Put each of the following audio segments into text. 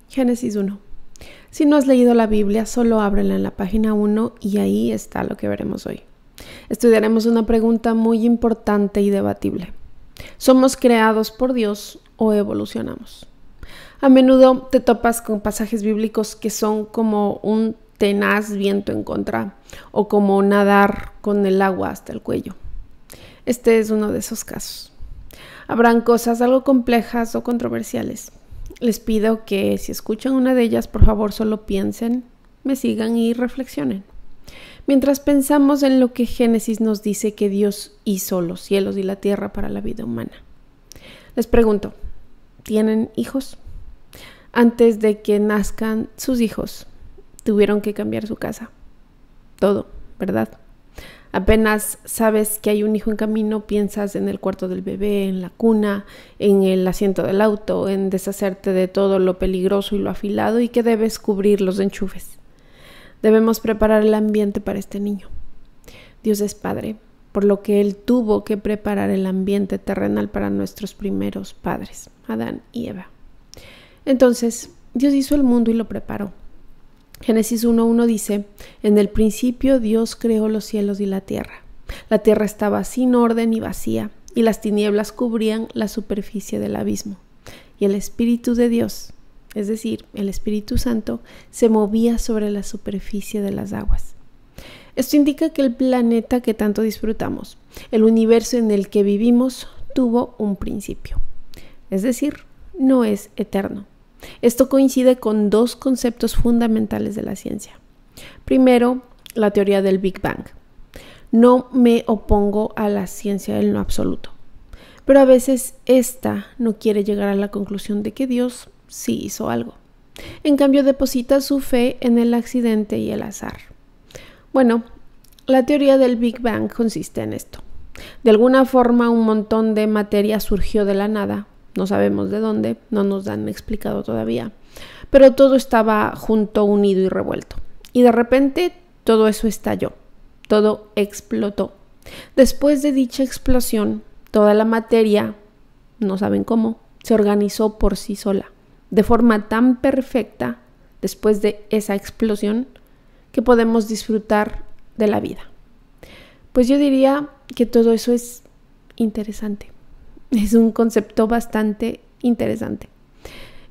Génesis 1. Si no has leído la Biblia, solo ábrela en la página 1 y ahí está lo que veremos hoy. Estudiaremos una pregunta muy importante y debatible. ¿Somos creados por Dios o evolucionamos? A menudo te topas con pasajes bíblicos que son como un tenaz viento en contra o como nadar con el agua hasta el cuello. Este es uno de esos casos. Habrán cosas algo complejas o controversiales. Les pido que si escuchan una de ellas, por favor solo piensen, me sigan y reflexionen. Mientras pensamos en lo que Génesis nos dice que Dios hizo los cielos y la tierra para la vida humana. Les pregunto, ¿tienen hijos? Antes de que nazcan sus hijos, tuvieron que cambiar su casa. Todo, ¿verdad? Apenas sabes que hay un hijo en camino, piensas en el cuarto del bebé, en la cuna, en el asiento del auto, en deshacerte de todo lo peligroso y lo afilado y que debes cubrir los enchufes. Debemos preparar el ambiente para este niño. Dios es Padre, por lo que Él tuvo que preparar el ambiente terrenal para nuestros primeros padres, Adán y Eva. Entonces, Dios hizo el mundo y lo preparó. Génesis 1:1 dice, en el principio Dios creó los cielos y la tierra. La tierra estaba sin orden y vacía, y las tinieblas cubrían la superficie del abismo. Y el Espíritu de Dios, es decir, el Espíritu Santo, se movía sobre la superficie de las aguas. Esto indica que el planeta que tanto disfrutamos, el universo en el que vivimos, tuvo un principio. Es decir, no es eterno. Esto coincide con dos conceptos fundamentales de la ciencia. Primero, la teoría del Big Bang. No me opongo a la ciencia en lo absoluto, pero a veces esta no quiere llegar a la conclusión de que Dios sí hizo algo. En cambio, deposita su fe en el accidente y el azar. Bueno, la teoría del Big Bang consiste en esto. De alguna forma, un montón de materia surgió de la nada. No sabemos de dónde, no nos han explicado todavía, pero todo estaba junto, unido y revuelto. Y de repente todo eso estalló, todo explotó. Después de dicha explosión, toda la materia, no saben cómo, se organizó por sí sola, de forma tan perfecta, después de esa explosión, que podemos disfrutar de la vida. Pues yo diría que todo eso es interesante. Es un concepto bastante interesante.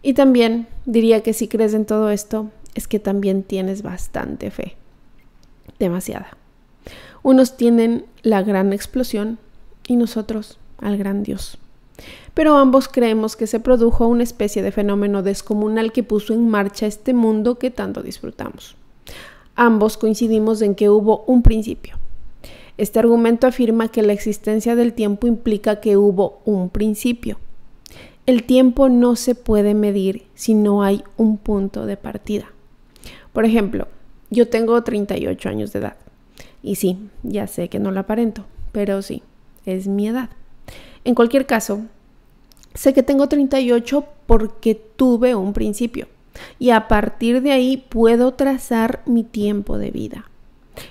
Y también diría que si crees en todo esto, es que también tienes bastante fe. Demasiada. Unos tienen la gran explosión y nosotros al gran Dios. Pero ambos creemos que se produjo una especie de fenómeno descomunal que puso en marcha este mundo que tanto disfrutamos. Ambos coincidimos en que hubo un principio. Este argumento afirma que la existencia del tiempo implica que hubo un principio. El tiempo no se puede medir si no hay un punto de partida. Por ejemplo, yo tengo 38 años de edad. Y sí, ya sé que no lo aparento, pero sí, es mi edad. En cualquier caso, sé que tengo 38 porque tuve un principio. Y a partir de ahí puedo trazar mi tiempo de vida.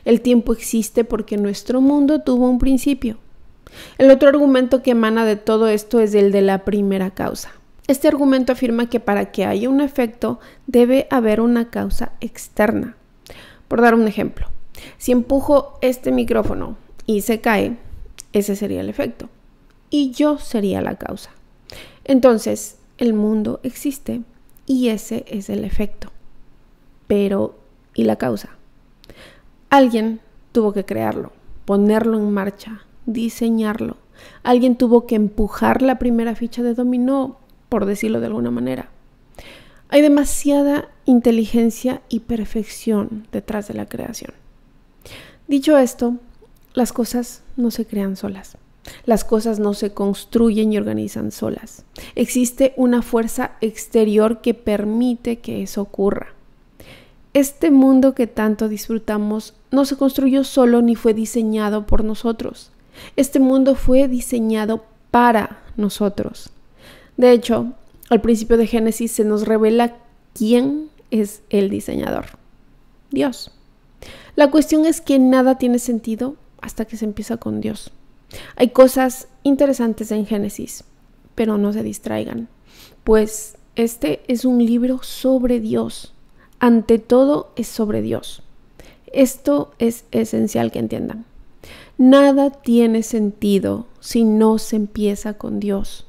El tiempo existe porque nuestro mundo tuvo un principio. El otro argumento que emana de todo esto es el de la primera causa. Este argumento afirma que para que haya un efecto debe haber una causa externa. Por dar un ejemplo, si empujo este micrófono y se cae, ese sería el efecto y yo sería la causa. Entonces, el mundo existe y ese es el efecto. Pero, ¿y la causa? Alguien tuvo que crearlo, ponerlo en marcha, diseñarlo. Alguien tuvo que empujar la primera ficha de dominó, por decirlo de alguna manera. Hay demasiada inteligencia y perfección detrás de la creación. Dicho esto, las cosas no se crean solas. Las cosas no se construyen y organizan solas. Existe una fuerza exterior que permite que eso ocurra. Este mundo que tanto disfrutamos no se construyó solo ni fue diseñado por nosotros. Este mundo fue diseñado para nosotros. De hecho, al principio de Génesis se nos revela quién es el diseñador. Dios. La cuestión es que nada tiene sentido hasta que se empieza con Dios. Hay cosas interesantes en Génesis, pero no se distraigan, pues Este es un libro sobre Dios. Ante todo es sobre Dios. Esto es esencial que entiendan. Nada tiene sentido si no se empieza con Dios.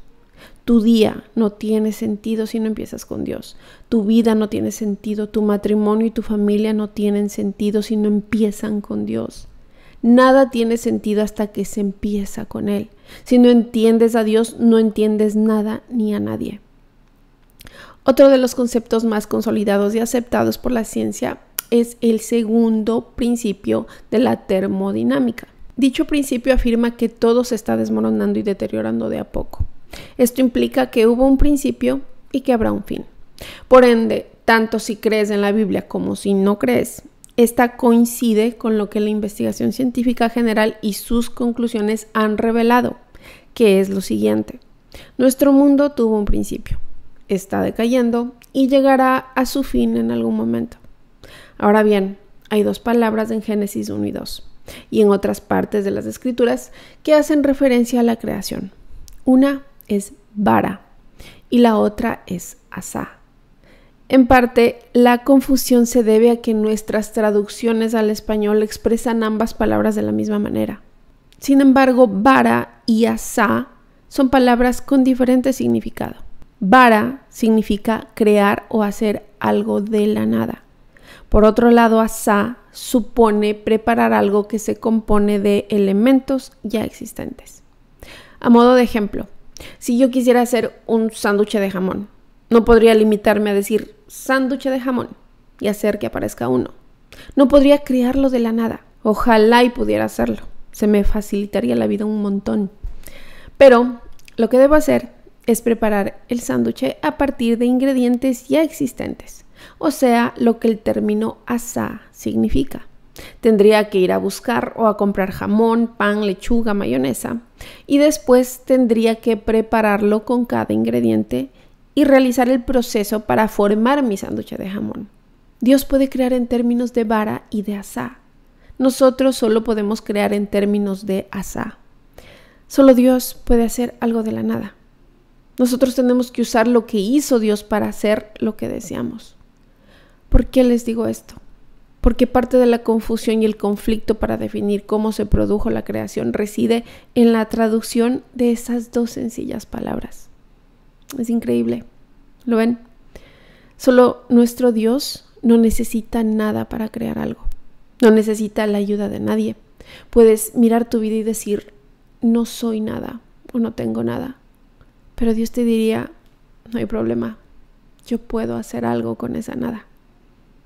Tu día no tiene sentido si no empiezas con Dios. Tu vida no tiene sentido. Tu matrimonio y tu familia no tienen sentido si no empiezan con Dios. Nada tiene sentido hasta que se empieza con Él. Si no entiendes a Dios, no entiendes nada ni a nadie. Otro de los conceptos más consolidados y aceptados por la ciencia es el segundo principio de la termodinámica. Dicho principio afirma que todo se está desmoronando y deteriorando de a poco. Esto implica que hubo un principio y que habrá un fin. Por ende, tanto si crees en la Biblia como si no crees, esta coincide con lo que la investigación científica general y sus conclusiones han revelado, que es lo siguiente. Nuestro mundo tuvo un principio, está decayendo y llegará a su fin en algún momento. Ahora bien, hay dos palabras en Génesis 1 y 2 y en otras partes de las Escrituras que hacen referencia a la creación. Una es bara y la otra es asá. En parte, la confusión se debe a que nuestras traducciones al español expresan ambas palabras de la misma manera. Sin embargo, bara y asá son palabras con diferente significado. Bara significa crear o hacer algo de la nada. Por otro lado, asá supone preparar algo que se compone de elementos ya existentes. A modo de ejemplo, si yo quisiera hacer un sándwich de jamón, no podría limitarme a decir sándwich de jamón y hacer que aparezca uno. No podría crearlo de la nada. Ojalá y pudiera hacerlo. Se me facilitaría la vida un montón. Pero lo que debo hacer es preparar el sándwich a partir de ingredientes ya existentes, o sea, lo que el término asá significa. Tendría que ir a buscar o a comprar jamón, pan, lechuga, mayonesa y después tendría que prepararlo con cada ingrediente y realizar el proceso para formar mi sándwich de jamón. Dios puede crear en términos de bara y de asá. Nosotros solo podemos crear en términos de asá. Solo Dios puede hacer algo de la nada. Nosotros tenemos que usar lo que hizo Dios para hacer lo que deseamos. ¿Por qué les digo esto? Porque parte de la confusión y el conflicto para definir cómo se produjo la creación reside en la traducción de esas dos sencillas palabras. Es increíble. ¿Lo ven? Solo nuestro Dios no necesita nada para crear algo. No necesita la ayuda de nadie. Puedes mirar tu vida y decir, no soy nada o no tengo nada. Pero Dios te diría, no hay problema. Yo puedo hacer algo con esa nada.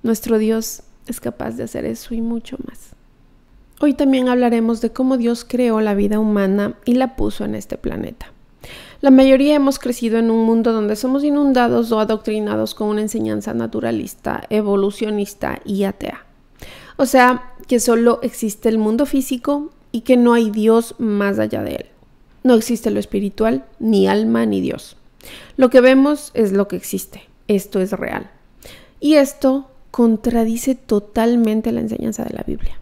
Nuestro Dios es capaz de hacer eso y mucho más. Hoy también hablaremos de cómo Dios creó la vida humana y la puso en este planeta. La mayoría hemos crecido en un mundo donde somos inundados o adoctrinados con una enseñanza naturalista, evolucionista y atea. O sea, que solo existe el mundo físico y que no hay Dios más allá de él. No existe lo espiritual, ni alma, ni Dios. Lo que vemos es lo que existe. Esto es real. Y esto contradice totalmente la enseñanza de la Biblia.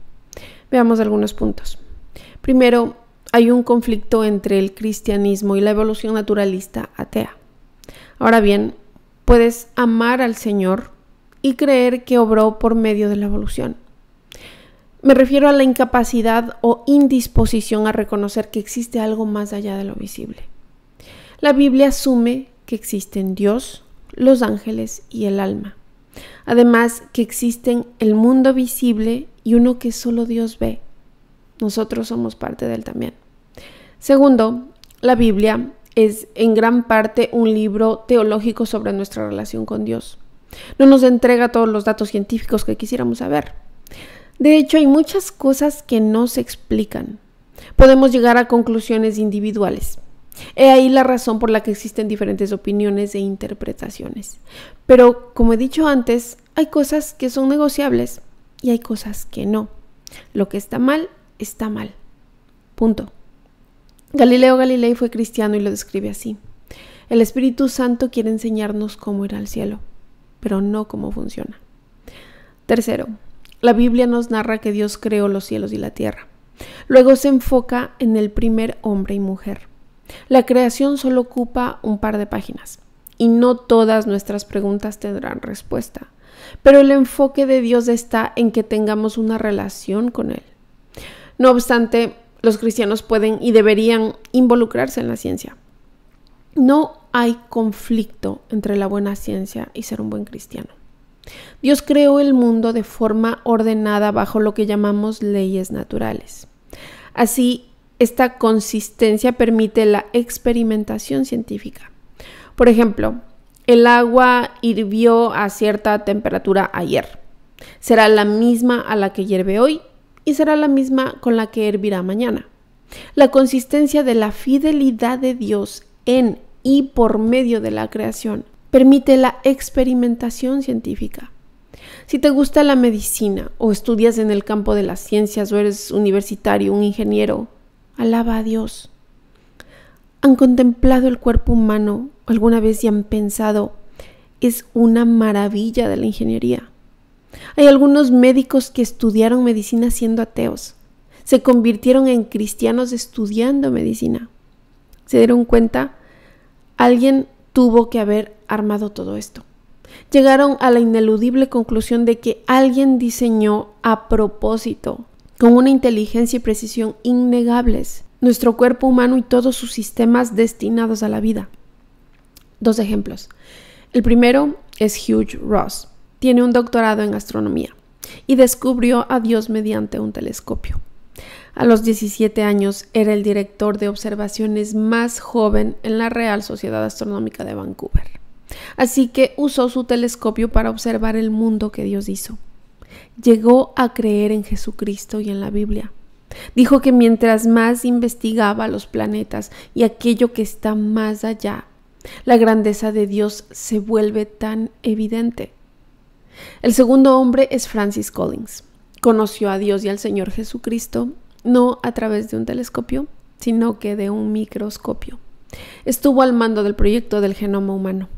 Veamos algunos puntos. Primero, hay un conflicto entre el cristianismo y la evolución naturalista atea. Ahora bien, puedes amar al Señor y creer que obró por medio de la evolución. Me refiero a la incapacidad o indisposición a reconocer que existe algo más allá de lo visible. La Biblia asume que existen Dios, los ángeles y el alma. Además, que existen el mundo visible y uno que solo Dios ve. Nosotros somos parte de él también. Segundo, la Biblia es en gran parte un libro teológico sobre nuestra relación con Dios. No nos entrega todos los datos científicos que quisiéramos saber. De hecho, hay muchas cosas que no se explican. Podemos llegar a conclusiones individuales. He ahí la razón por la que existen diferentes opiniones e interpretaciones. Pero, como he dicho antes, hay cosas que son negociables y hay cosas que no. Lo que está mal, está mal. Punto. Galileo Galilei fue cristiano y lo describe así. El Espíritu Santo quiere enseñarnos cómo ir al cielo, pero no cómo funciona. Tercero, la Biblia nos narra que Dios creó los cielos y la tierra. Luego se enfoca en el primer hombre y mujer. La creación solo ocupa un par de páginas. y no todas nuestras preguntas tendrán respuesta. Pero el enfoque de Dios está en que tengamos una relación con Él. No obstante, los cristianos pueden y deberían involucrarse en la ciencia. No hay conflicto entre la buena ciencia y ser un buen cristiano. Dios creó el mundo de forma ordenada bajo lo que llamamos leyes naturales. Así, esta consistencia permite la experimentación científica. Por ejemplo, el agua hirvió a cierta temperatura ayer. Será la misma a la que hierve hoy y será la misma con la que hervirá mañana. La consistencia de la fidelidad de Dios en y por medio de la creación permite la experimentación científica. Si te gusta la medicina o estudias en el campo de las ciencias o eres universitario, un ingeniero, alaba a Dios. ¿Han contemplado el cuerpo humano alguna vez y han pensado, es una maravilla de la ingeniería? Hay algunos médicos que estudiaron medicina siendo ateos. Se convirtieron en cristianos estudiando medicina. ¿Se dieron cuenta? Alguien tuvo que haber armado todo esto. Llegaron a la ineludible conclusión de que alguien diseñó a propósito, con una inteligencia y precisión innegables, nuestro cuerpo humano y todos sus sistemas destinados a la vida. 2 ejemplos. El primero es Hugh Ross. Tiene un doctorado en astronomía y descubrió a Dios mediante un telescopio. A los 17 años era el director de observaciones más joven en la Real Sociedad Astronómica de Vancouver. Así que usó su telescopio para observar el mundo que Dios hizo. Llegó a creer en Jesucristo y en la Biblia. Dijo que mientras más investigaba los planetas y aquello que está más allá, la grandeza de Dios se vuelve tan evidente. El segundo hombre es Francis Collins. Conoció a Dios y al Señor Jesucristo no a través de un telescopio, sino que de un microscopio. Estuvo al mando del proyecto del genoma humano,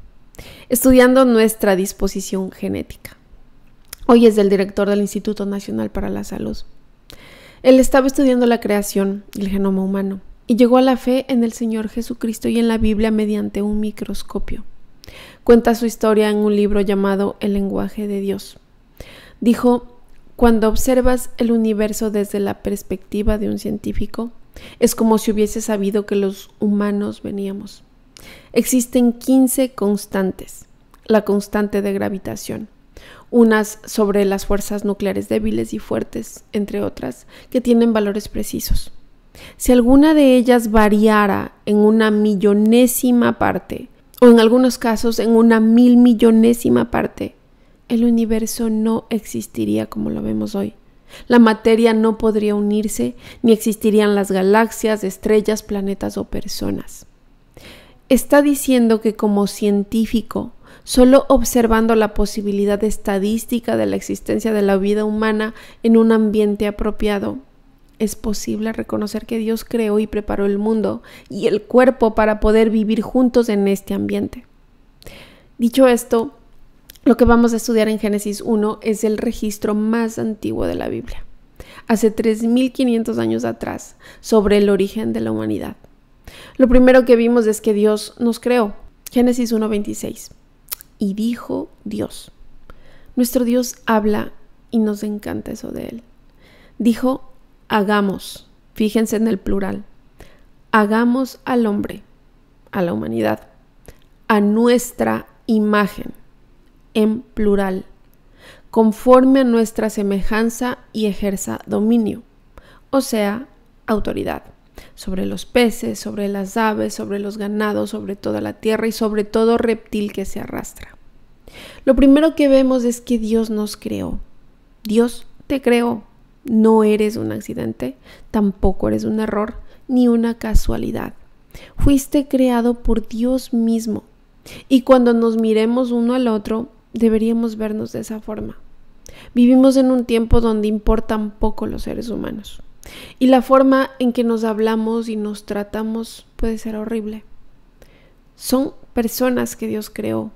estudiando nuestra disposición genética. Hoy es el director del Instituto Nacional para la Salud. Él estaba estudiando la creación del genoma humano y llegó a la fe en el Señor Jesucristo y en la Biblia mediante un microscopio. Cuenta su historia en un libro llamado El lenguaje de Dios. Dijo, cuando observas el universo desde la perspectiva de un científico, es como si hubiese sabido que los humanos veníamos. Existen 15 constantes. La constante de gravitación, unas sobre las fuerzas nucleares débiles y fuertes, entre otras, que tienen valores precisos. Si alguna de ellas variara en una millonésima parte, o en algunos casos en una 1000.000.000ésima parte, el universo no existiría como lo vemos hoy. La materia no podría unirse, ni existirían las galaxias, estrellas, planetas o personas. Está diciendo que como científico, solo observando la posibilidad estadística de la existencia de la vida humana en un ambiente apropiado, es posible reconocer que Dios creó y preparó el mundo y el cuerpo para poder vivir juntos en este ambiente. Dicho esto, lo que vamos a estudiar en Génesis 1 es el registro más antiguo de la Biblia, hace 3.500 años atrás, sobre el origen de la humanidad. Lo primero que vimos es que Dios nos creó. Génesis 1:26. Y dijo Dios. Nuestro Dios habla y nos encanta eso de Él. Dijo, hagamos, fíjense en el plural, hagamos al hombre, a la humanidad, a nuestra imagen, en plural, conforme a nuestra semejanza y ejerza dominio, o sea, autoridad, sobre los peces, sobre las aves, sobre los ganados, sobre toda la tierra y sobre todo reptil que se arrastra. Lo primero que vemos es que Dios nos creó. Dios te creó. No eres un accidente, tampoco eres un error, ni una casualidad. Fuiste creado por Dios mismo. Y cuando nos miremos uno al otro, deberíamos vernos de esa forma. Vivimos en un tiempo donde importan poco los seres humanos. Y la forma en que nos hablamos y nos tratamos puede ser horrible. Son personas que Dios creó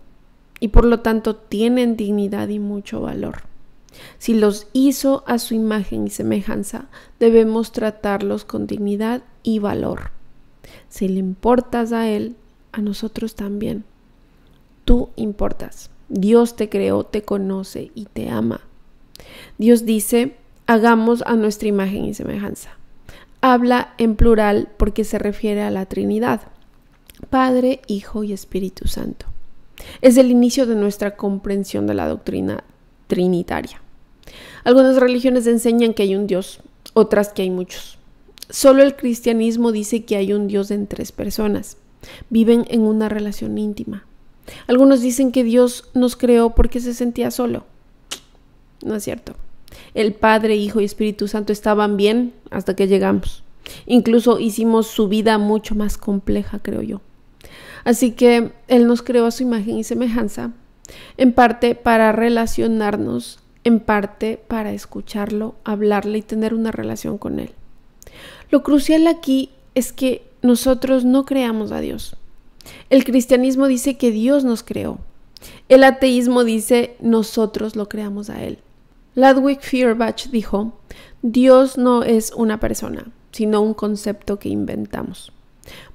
y por lo tanto tienen dignidad y mucho valor. Si los hizo a su imagen y semejanza, debemos tratarlos con dignidad y valor. Si le importas a Él, a nosotros también. Tú importas. Dios te creó, te conoce y te ama. Dios dice, hagamos a nuestra imagen y semejanza. Habla en plural porque se refiere a la Trinidad, Padre, Hijo y Espíritu Santo. Es el inicio de nuestra comprensión de la doctrina trinitaria. Algunas religiones enseñan que hay un Dios, otras que hay muchos. Solo el cristianismo dice que hay un Dios en 3 personas. Viven en una relación íntima. Algunos dicen que Dios nos creó porque se sentía solo. No es cierto. El Padre, Hijo y Espíritu Santo estaban bien hasta que llegamos. Incluso hicimos su vida mucho más compleja, creo yo. Así que Él nos creó a su imagen y semejanza, en parte para relacionarnos, en parte para escucharlo, hablarle y tener una relación con Él. Lo crucial aquí es que nosotros no creamos a Dios. El cristianismo dice que Dios nos creó. El ateísmo dice nosotros lo creamos a Él. Ludwig Feuerbach dijo, Dios no es una persona, sino un concepto que inventamos.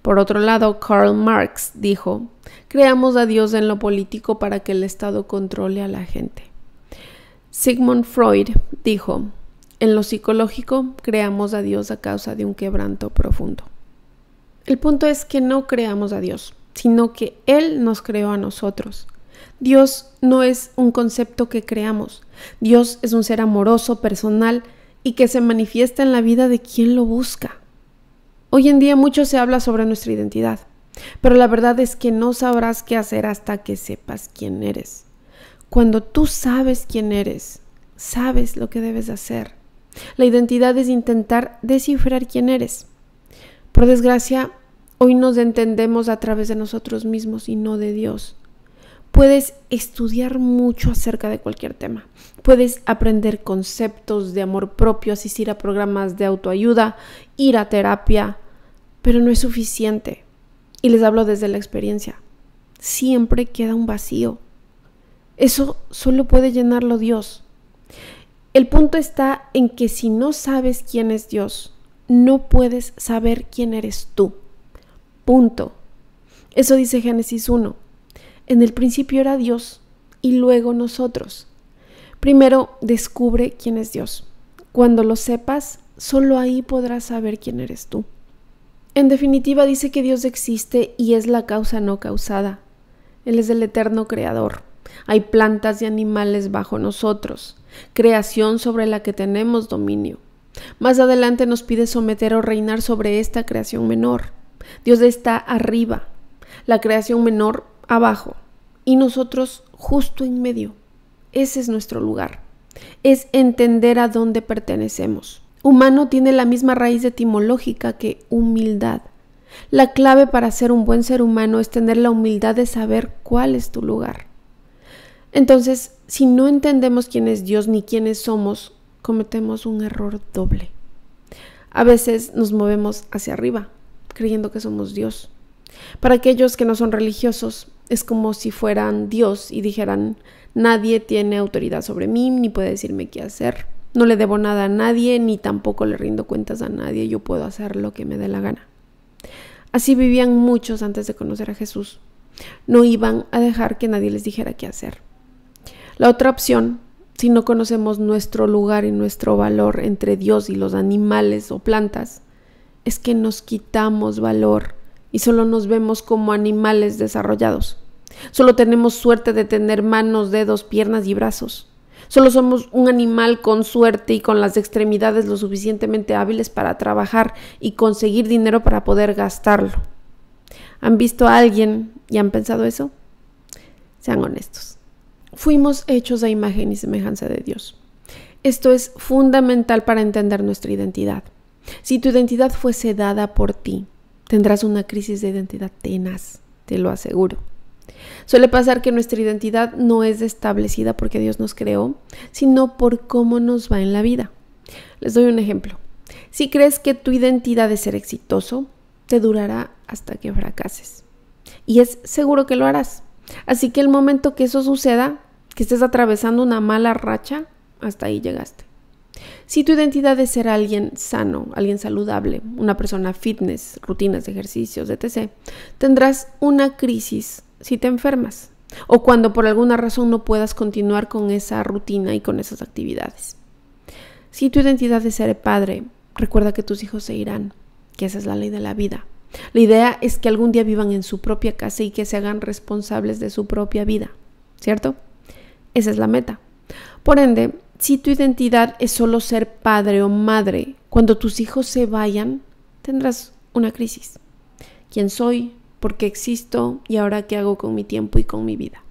Por otro lado, Karl Marx dijo, creamos a Dios en lo político para que el Estado controle a la gente. Sigmund Freud dijo, en lo psicológico creamos a Dios a causa de un quebranto profundo. El punto es que no creamos a Dios, sino que Él nos creó a nosotros. Dios no es un concepto que creamos. Dios es un ser amoroso, personal y que se manifiesta en la vida de quien lo busca. Hoy en día mucho se habla sobre nuestra identidad, pero la verdad es que no sabrás qué hacer hasta que sepas quién eres. Cuando tú sabes quién eres, sabes lo que debes hacer. La identidad es intentar descifrar quién eres. Por desgracia, hoy nos entendemos a través de nosotros mismos y no de Dios. Puedes estudiar mucho acerca de cualquier tema. Puedes aprender conceptos de amor propio, asistir a programas de autoayuda, ir a terapia, pero no es suficiente. Y les hablo desde la experiencia. Siempre queda un vacío. Eso solo puede llenarlo Dios. El punto está en que si no sabes quién es Dios, no puedes saber quién eres tú. Punto. Eso dice Génesis 1. En el principio era Dios y luego nosotros. Primero descubre quién es Dios. Cuando lo sepas, solo ahí podrás saber quién eres tú. En definitiva, dice que Dios existe y es la causa no causada. Él es el eterno creador. Hay plantas y animales bajo nosotros, creación sobre la que tenemos dominio. Más adelante nos pide someter o reinar sobre esta creación menor. Dios está arriba, la creación menor abajo y nosotros justo en medio. Ese es nuestro lugar. Es entender a dónde pertenecemos. Humano tiene la misma raíz etimológica que humildad. La clave para ser un buen ser humano es tener la humildad de saber cuál es tu lugar. Entonces, si no entendemos quién es Dios ni quiénes somos, cometemos un error doble. A veces nos movemos hacia arriba, creyendo que somos Dios. Para aquellos que no son religiosos, es como si fueran Dios y dijeran, nadie tiene autoridad sobre mí, ni puede decirme qué hacer. No le debo nada a nadie, ni tampoco le rindo cuentas a nadie. Yo puedo hacer lo que me dé la gana. Así vivían muchos antes de conocer a Jesús. No iban a dejar que nadie les dijera qué hacer. La otra opción, si no conocemos nuestro lugar y nuestro valor entre Dios y los animales o plantas, es que nos quitamos valor y solo nos vemos como animales desarrollados. Solo tenemos suerte de tener manos, dedos, piernas y brazos. Solo somos un animal con suerte y con las extremidades lo suficientemente hábiles para trabajar y conseguir dinero para poder gastarlo. ¿Han visto a alguien y han pensado eso? Sean honestos. Fuimos hechos a imagen y semejanza de Dios. Esto es fundamental para entender nuestra identidad. Si tu identidad fuese dada por ti, tendrás una crisis de identidad tenaz, te lo aseguro. Suele pasar que nuestra identidad no es establecida porque Dios nos creó, sino por cómo nos va en la vida. Les doy un ejemplo. Si crees que tu identidad es ser exitoso, te durará hasta que fracases. Y es seguro que lo harás. Así que el momento que eso suceda, que estés atravesando una mala racha, hasta ahí llegaste. Si tu identidad es ser alguien sano, alguien saludable, una persona fitness, rutinas de ejercicios, etc., tendrás una crisis si te enfermas. o cuando por alguna razón no puedas continuar con esa rutina y con esas actividades. Si tu identidad es ser padre, recuerda que tus hijos se irán, que esa es la ley de la vida. La idea es que algún día vivan en su propia casa y que se hagan responsables de su propia vida, ¿cierto? Esa es la meta. Por ende, si tu identidad es solo ser padre o madre, cuando tus hijos se vayan, tendrás una crisis. ¿Quién soy? ¿Por qué existo? ¿Y ahora qué hago con mi tiempo y con mi vida?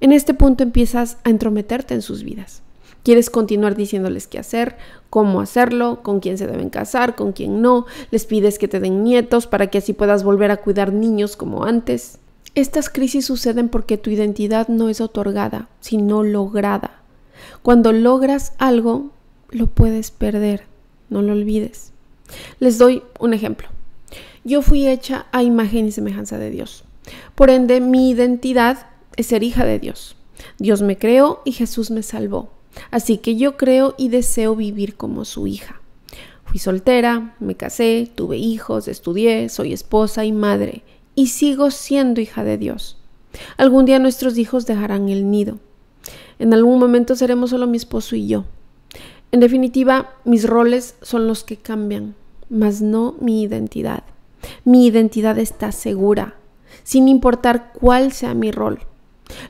En este punto empiezas a entrometerte en sus vidas. Quieres continuar diciéndoles qué hacer, cómo hacerlo, con quién se deben casar, con quién no. Les pides que te den nietos para que así puedas volver a cuidar niños como antes. Estas crisis suceden porque tu identidad no es otorgada, sino lograda. Cuando logras algo, lo puedes perder. No lo olvides. Les doy un ejemplo. Yo fui hecha a imagen y semejanza de Dios. Por ende, mi identidad es ser hija de Dios. Dios me creó y Jesús me salvó. Así que yo creo y deseo vivir como su hija. Fui soltera, me casé, tuve hijos, estudié, soy esposa y madre. Y sigo siendo hija de Dios. Algún día nuestros hijos dejarán el nido. En algún momento seremos solo mi esposo y yo. En definitiva, mis roles son los que cambian, mas no mi identidad. Mi identidad está segura, sin importar cuál sea mi rol.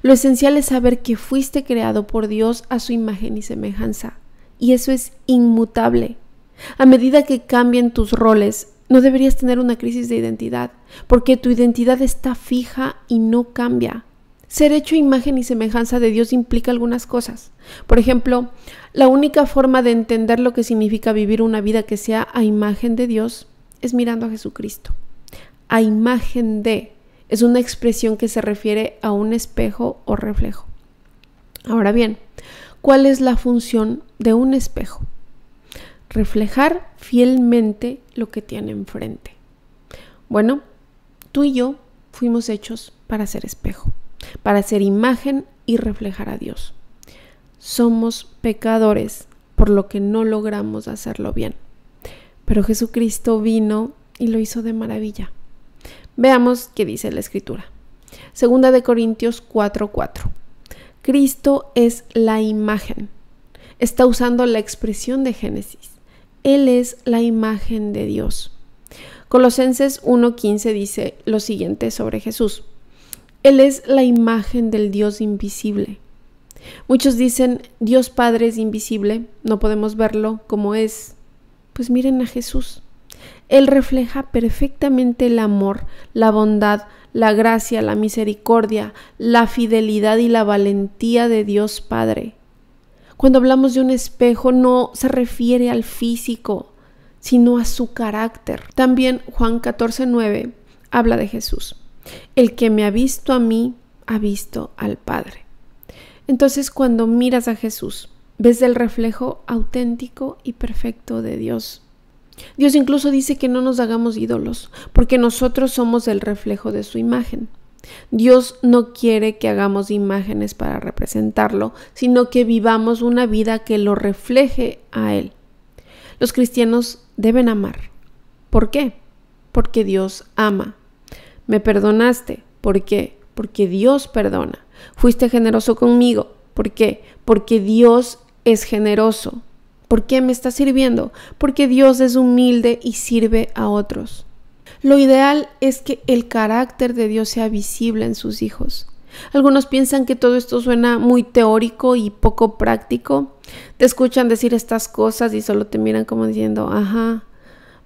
Lo esencial es saber que fuiste creado por Dios a su imagen y semejanza, y eso es inmutable. A medida que cambien tus roles, no deberías tener una crisis de identidad, porque tu identidad está fija y no cambia. Ser hecho imagen y semejanza de Dios implica algunas cosas. Por ejemplo, la única forma de entender lo que significa vivir una vida que sea a imagen de Dios es mirando a Jesucristo. A imagen de es una expresión que se refiere a un espejo o reflejo. Ahora bien, ¿cuál es la función de un espejo? Reflejar fielmente lo que tiene enfrente. Bueno, tú y yo fuimos hechos para ser espejo, para ser imagen y reflejar a Dios. Somos pecadores, por lo que no logramos hacerlo bien. Pero Jesucristo vino y lo hizo de maravilla. Veamos qué dice la Escritura. 2 Corintios 4:4. Cristo es la imagen. Está usando la expresión de Génesis. Él es la imagen de Dios. Colosenses 1:15 dice lo siguiente sobre Jesús. Él es la imagen del Dios invisible. Muchos dicen, Dios Padre es invisible, no podemos verlo como es. Pues miren a Jesús. Él refleja perfectamente el amor, la bondad, la gracia, la misericordia, la fidelidad y la valentía de Dios Padre. Cuando hablamos de un espejo no se refiere al físico, sino a su carácter. También Juan 14:9 habla de Jesús. El que me ha visto a mí, ha visto al Padre. Entonces, cuando miras a Jesús, ves el reflejo auténtico y perfecto de Dios. Dios incluso dice que no nos hagamos ídolos, porque nosotros somos el reflejo de su imagen. Dios no quiere que hagamos imágenes para representarlo, sino que vivamos una vida que lo refleje a Él. Los cristianos deben amar. ¿Por qué? Porque Dios ama. ¿Me perdonaste? ¿Por qué? Porque Dios perdona. ¿Fuiste generoso conmigo? ¿Por qué? Porque Dios es generoso. ¿Por qué me está sirviendo? Porque Dios es humilde y sirve a otros. Lo ideal es que el carácter de Dios sea visible en sus hijos. Algunos piensan que todo esto suena muy teórico y poco práctico. Te escuchan decir estas cosas y solo te miran como diciendo, ajá,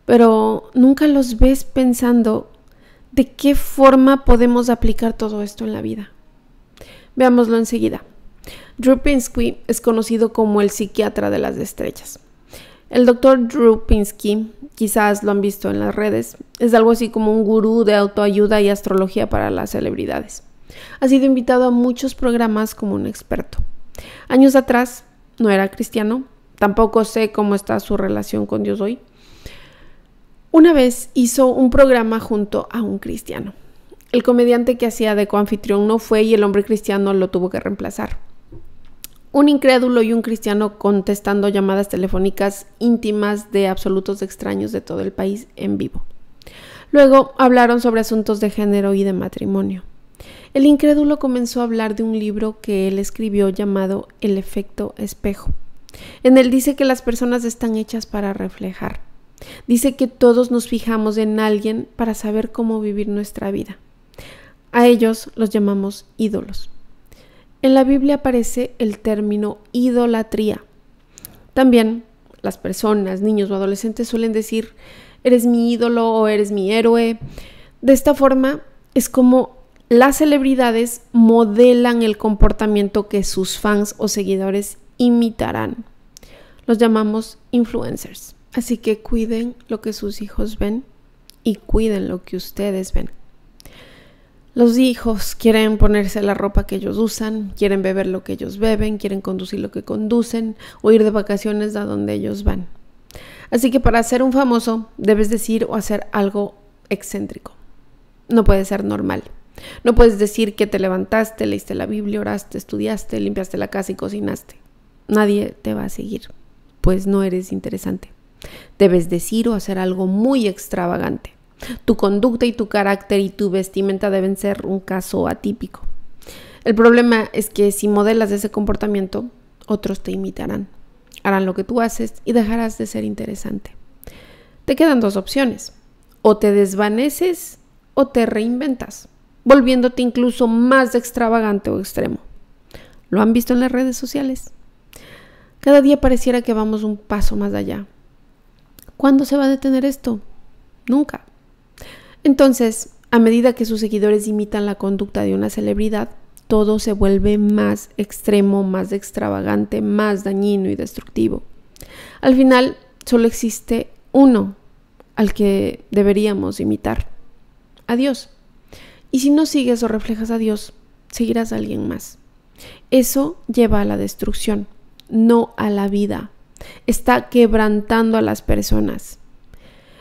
pero nunca los ves pensando de qué forma podemos aplicar todo esto en la vida. Veámoslo enseguida. Drew Pinsky es conocido como el psiquiatra de las estrellas. El doctor Drew Pinsky, quizás lo han visto en las redes, es algo así como un gurú de autoayuda y astrología para las celebridades. Ha sido invitado a muchos programas como un experto. Años atrás no era cristiano, tampoco sé cómo está su relación con Dios hoy. Una vez hizo un programa junto a un cristiano. El comediante que hacía de coanfitrión no fue y el hombre cristiano lo tuvo que reemplazar. Un incrédulo y un cristiano contestando llamadas telefónicas íntimas de absolutos extraños de todo el país en vivo. Luego hablaron sobre asuntos de género y de matrimonio. El incrédulo comenzó a hablar de un libro que él escribió llamado El efecto espejo. En él dice que las personas están hechas para reflejar. Dice que todos nos fijamos en alguien para saber cómo vivir nuestra vida. A ellos los llamamos ídolos. En la Biblia aparece el término idolatría. También las personas, niños o adolescentes suelen decir, eres mi ídolo o eres mi héroe. De esta forma es como las celebridades modelan el comportamiento que sus fans o seguidores imitarán. Los llamamos influencers. Así que cuiden lo que sus hijos ven y cuiden lo que ustedes ven. Los hijos quieren ponerse la ropa que ellos usan, quieren beber lo que ellos beben, quieren conducir lo que conducen o ir de vacaciones a donde ellos van. Así que para ser un famoso debes decir o hacer algo excéntrico. No puede ser normal. No puedes decir que te levantaste, leíste la Biblia, oraste, estudiaste, limpiaste la casa y cocinaste. Nadie te va a seguir, pues no eres interesante. Debes decir o hacer algo muy extravagante. Tu conducta y tu carácter y tu vestimenta deben ser un caso atípico. El problema es que si modelas ese comportamiento, otros te imitarán. Harán lo que tú haces y dejarás de ser interesante. Te quedan dos opciones. O te desvaneces o te reinventas, volviéndote incluso más extravagante o extremo. ¿Lo han visto en las redes sociales? Cada día pareciera que vamos un paso más allá. ¿Cuándo se va a detener esto? Nunca. Entonces, a medida que sus seguidores imitan la conducta de una celebridad, todo se vuelve más extremo, más extravagante, más dañino y destructivo. Al final, solo existe uno al que deberíamos imitar: a Dios. Y si no sigues o reflejas a Dios, seguirás a alguien más. Eso lleva a la destrucción, no a la vida. Está quebrantando a las personas.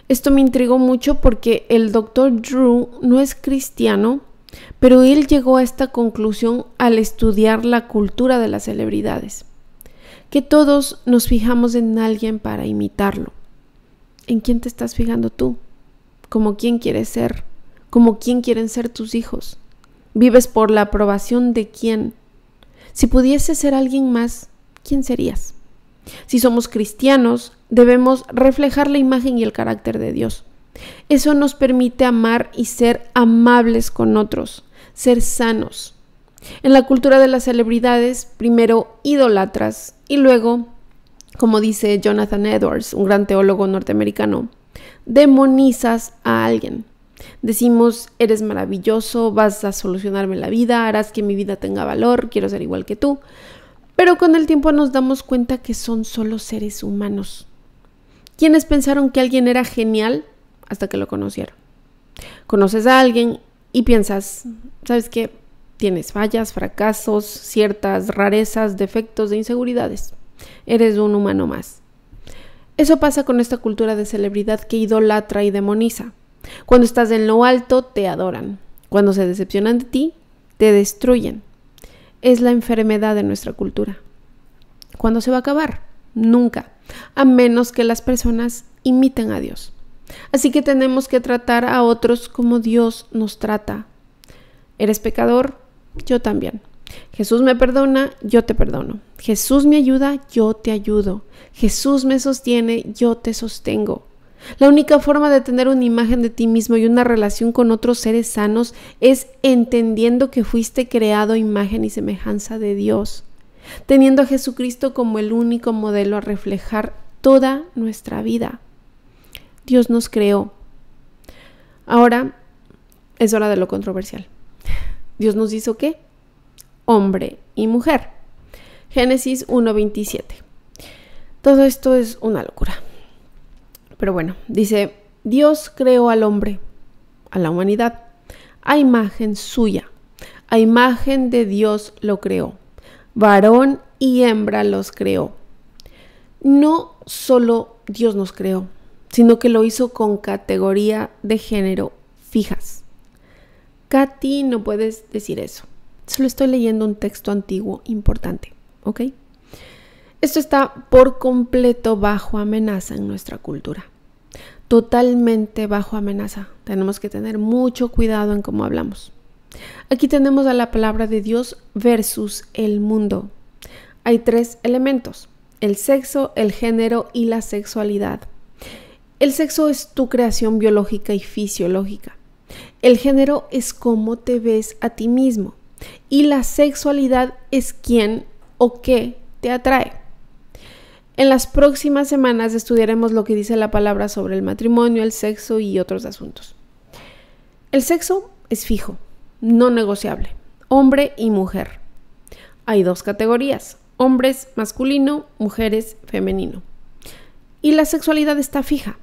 Esto me intrigó mucho porque el Dr. Drew no es cristiano, pero él llegó a esta conclusión al estudiar la cultura de las celebridades, que todos nos fijamos en alguien para imitarlo. ¿En quién te estás fijando tú? ¿Cómo quién quieres ser? ¿Cómo quién quieren ser tus hijos? ¿Vives por la aprobación de quién? Si pudieses ser alguien más, ¿quién serías? Si somos cristianos, debemos reflejar la imagen y el carácter de Dios. Eso nos permite amar y ser amables con otros, ser sanos. En la cultura de las celebridades, primero idolatras y luego, como dice Jonathan Edwards, un gran teólogo norteamericano, demonizas a alguien. Decimos, eres maravilloso, vas a solucionarme la vida, harás que mi vida tenga valor, quiero ser igual que tú. Pero con el tiempo nos damos cuenta que son solo seres humanos. ¿Quiénes pensaron que alguien era genial hasta que lo conocieron? Conoces a alguien y piensas, ¿sabes qué? Tienes fallas, fracasos, ciertas rarezas, defectos e inseguridades. Eres un humano más. Eso pasa con esta cultura de celebridad que idolatra y demoniza. Cuando estás en lo alto, te adoran. Cuando se decepcionan de ti, te destruyen. Es la enfermedad de nuestra cultura. ¿Cuándo se va a acabar? Nunca, a menos que las personas imiten a Dios. Así que tenemos que tratar a otros como Dios nos trata. ¿Eres pecador? Yo también. Jesús me perdona, yo te perdono. Jesús me ayuda, yo te ayudo. Jesús me sostiene, yo te sostengo. La única forma de tener una imagen de ti mismo y una relación con otros seres sanos es entendiendo que fuiste creado a imagen y semejanza de Dios, teniendo a Jesucristo como el único modelo a reflejar toda nuestra vida. Dios nos creó. Ahora es hora de lo controversial. ¿Dios nos hizo qué? Hombre y mujer. Génesis 1:27. Todo esto es una locura. Pero bueno, dice, Dios creó al hombre, a la humanidad, a imagen suya. A imagen de Dios lo creó. Varón y hembra los creó. No solo Dios nos creó, sino que lo hizo con categoría de género fijas. Katy, no puedes decir eso. Solo estoy leyendo un texto antiguo importante, ¿ok? Esto está por completo bajo amenaza en nuestra cultura. Totalmente bajo amenaza. Tenemos que tener mucho cuidado en cómo hablamos. Aquí tenemos a la palabra de Dios versus el mundo. Hay 3 elementos: el sexo, el género y la sexualidad. El sexo es tu creación biológica y fisiológica. El género es cómo te ves a ti mismo. Y la sexualidad es quién o qué te atrae. En las próximas semanas estudiaremos lo que dice la palabra sobre el matrimonio, el sexo y otros asuntos. El sexo es fijo, no negociable, hombre y mujer. Hay 2 categorías: hombres masculino, mujeres femenino. Y la sexualidad está fija.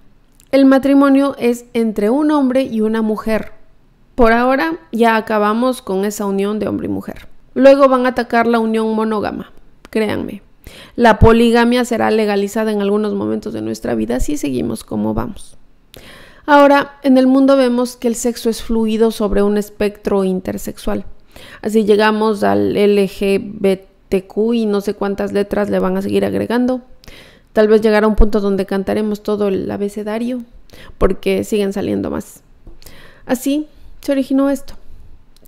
El matrimonio es entre un hombre y una mujer. Por ahora ya acabamos con esa unión de hombre y mujer. Luego van a atacar la unión monógama. Créanme, la poligamia será legalizada en algunos momentos de nuestra vida si seguimos como vamos. Ahora, en el mundo vemos que el sexo es fluido sobre un espectro intersexual. Así llegamos al LGBTQ y no sé cuántas letras le van a seguir agregando. Tal vez llegará un punto donde cantaremos todo el abecedario, porque siguen saliendo más. Así se originó esto.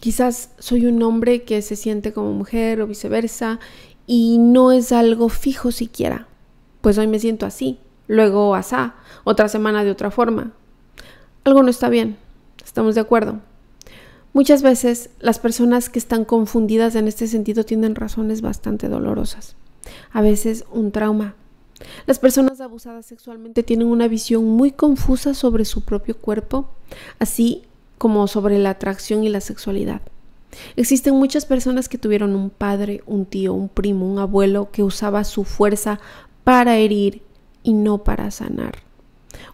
Quizás soy un hombre que se siente como mujer o viceversa, y no es algo fijo siquiera. Pues hoy me siento así, luego asá, otra semana de otra forma. Algo no está bien, ¿estamos de acuerdo? Muchas veces las personas que están confundidas en este sentido tienen razones bastante dolorosas. A veces un trauma. Las personas abusadas sexualmente tienen una visión muy confusa sobre su propio cuerpo, así como sobre la atracción y la sexualidad. Existen muchas personas que tuvieron un padre, un tío, un primo, un abuelo que usaba su fuerza para herir y no para sanar.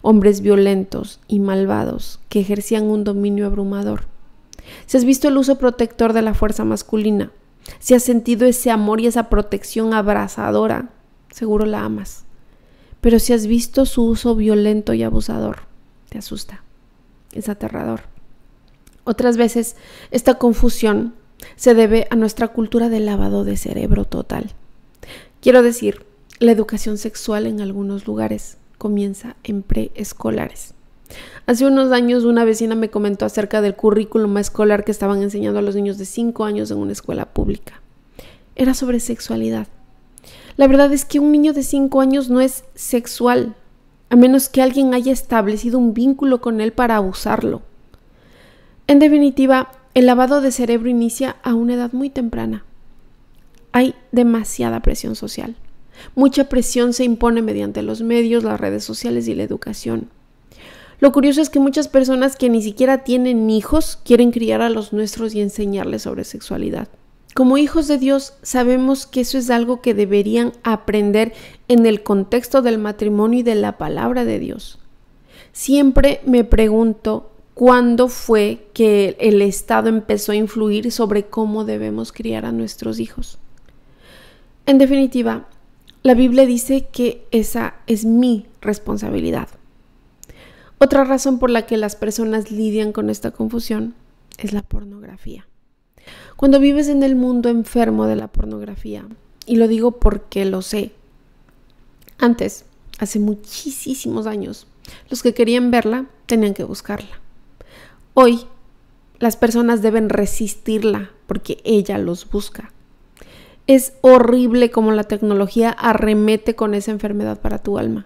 Hombres violentos y malvados que ejercían un dominio abrumador. Si has visto el uso protector de la fuerza masculina, si has sentido ese amor y esa protección abrasadora, seguro la amas. Pero si has visto su uso violento y abusador, te asusta. Es aterrador. Otras veces, esta confusión se debe a nuestra cultura de lavado de cerebro total. Quiero decir, la educación sexual en algunos lugares comienza en preescolares. Hace unos años una vecina me comentó acerca del currículum escolar que estaban enseñando a los niños de 5 años en una escuela pública. Era sobre sexualidad. La verdad es que un niño de 5 años no es sexual, a menos que alguien haya establecido un vínculo con él para abusarlo. En definitiva, el lavado de cerebro inicia a una edad muy temprana. Hay demasiada presión social. Mucha presión se impone mediante los medios, las redes sociales y la educación. Lo curioso es que muchas personas que ni siquiera tienen hijos quieren criar a los nuestros y enseñarles sobre sexualidad. Como hijos de Dios, sabemos que eso es algo que deberían aprender en el contexto del matrimonio y de la palabra de Dios. Siempre me pregunto cuándo fue que el Estado empezó a influir sobre cómo debemos criar a nuestros hijos. En definitiva, la Biblia dice que esa es mi responsabilidad. Otra razón por la que las personas lidian con esta confusión es la pornografía. Cuando vives en el mundo enfermo de la pornografía, y lo digo porque lo sé, antes, hace muchísimos años, los que querían verla tenían que buscarla. Hoy, las personas deben resistirla porque ella los busca. Es horrible cómo la tecnología arremete con esa enfermedad para tu alma.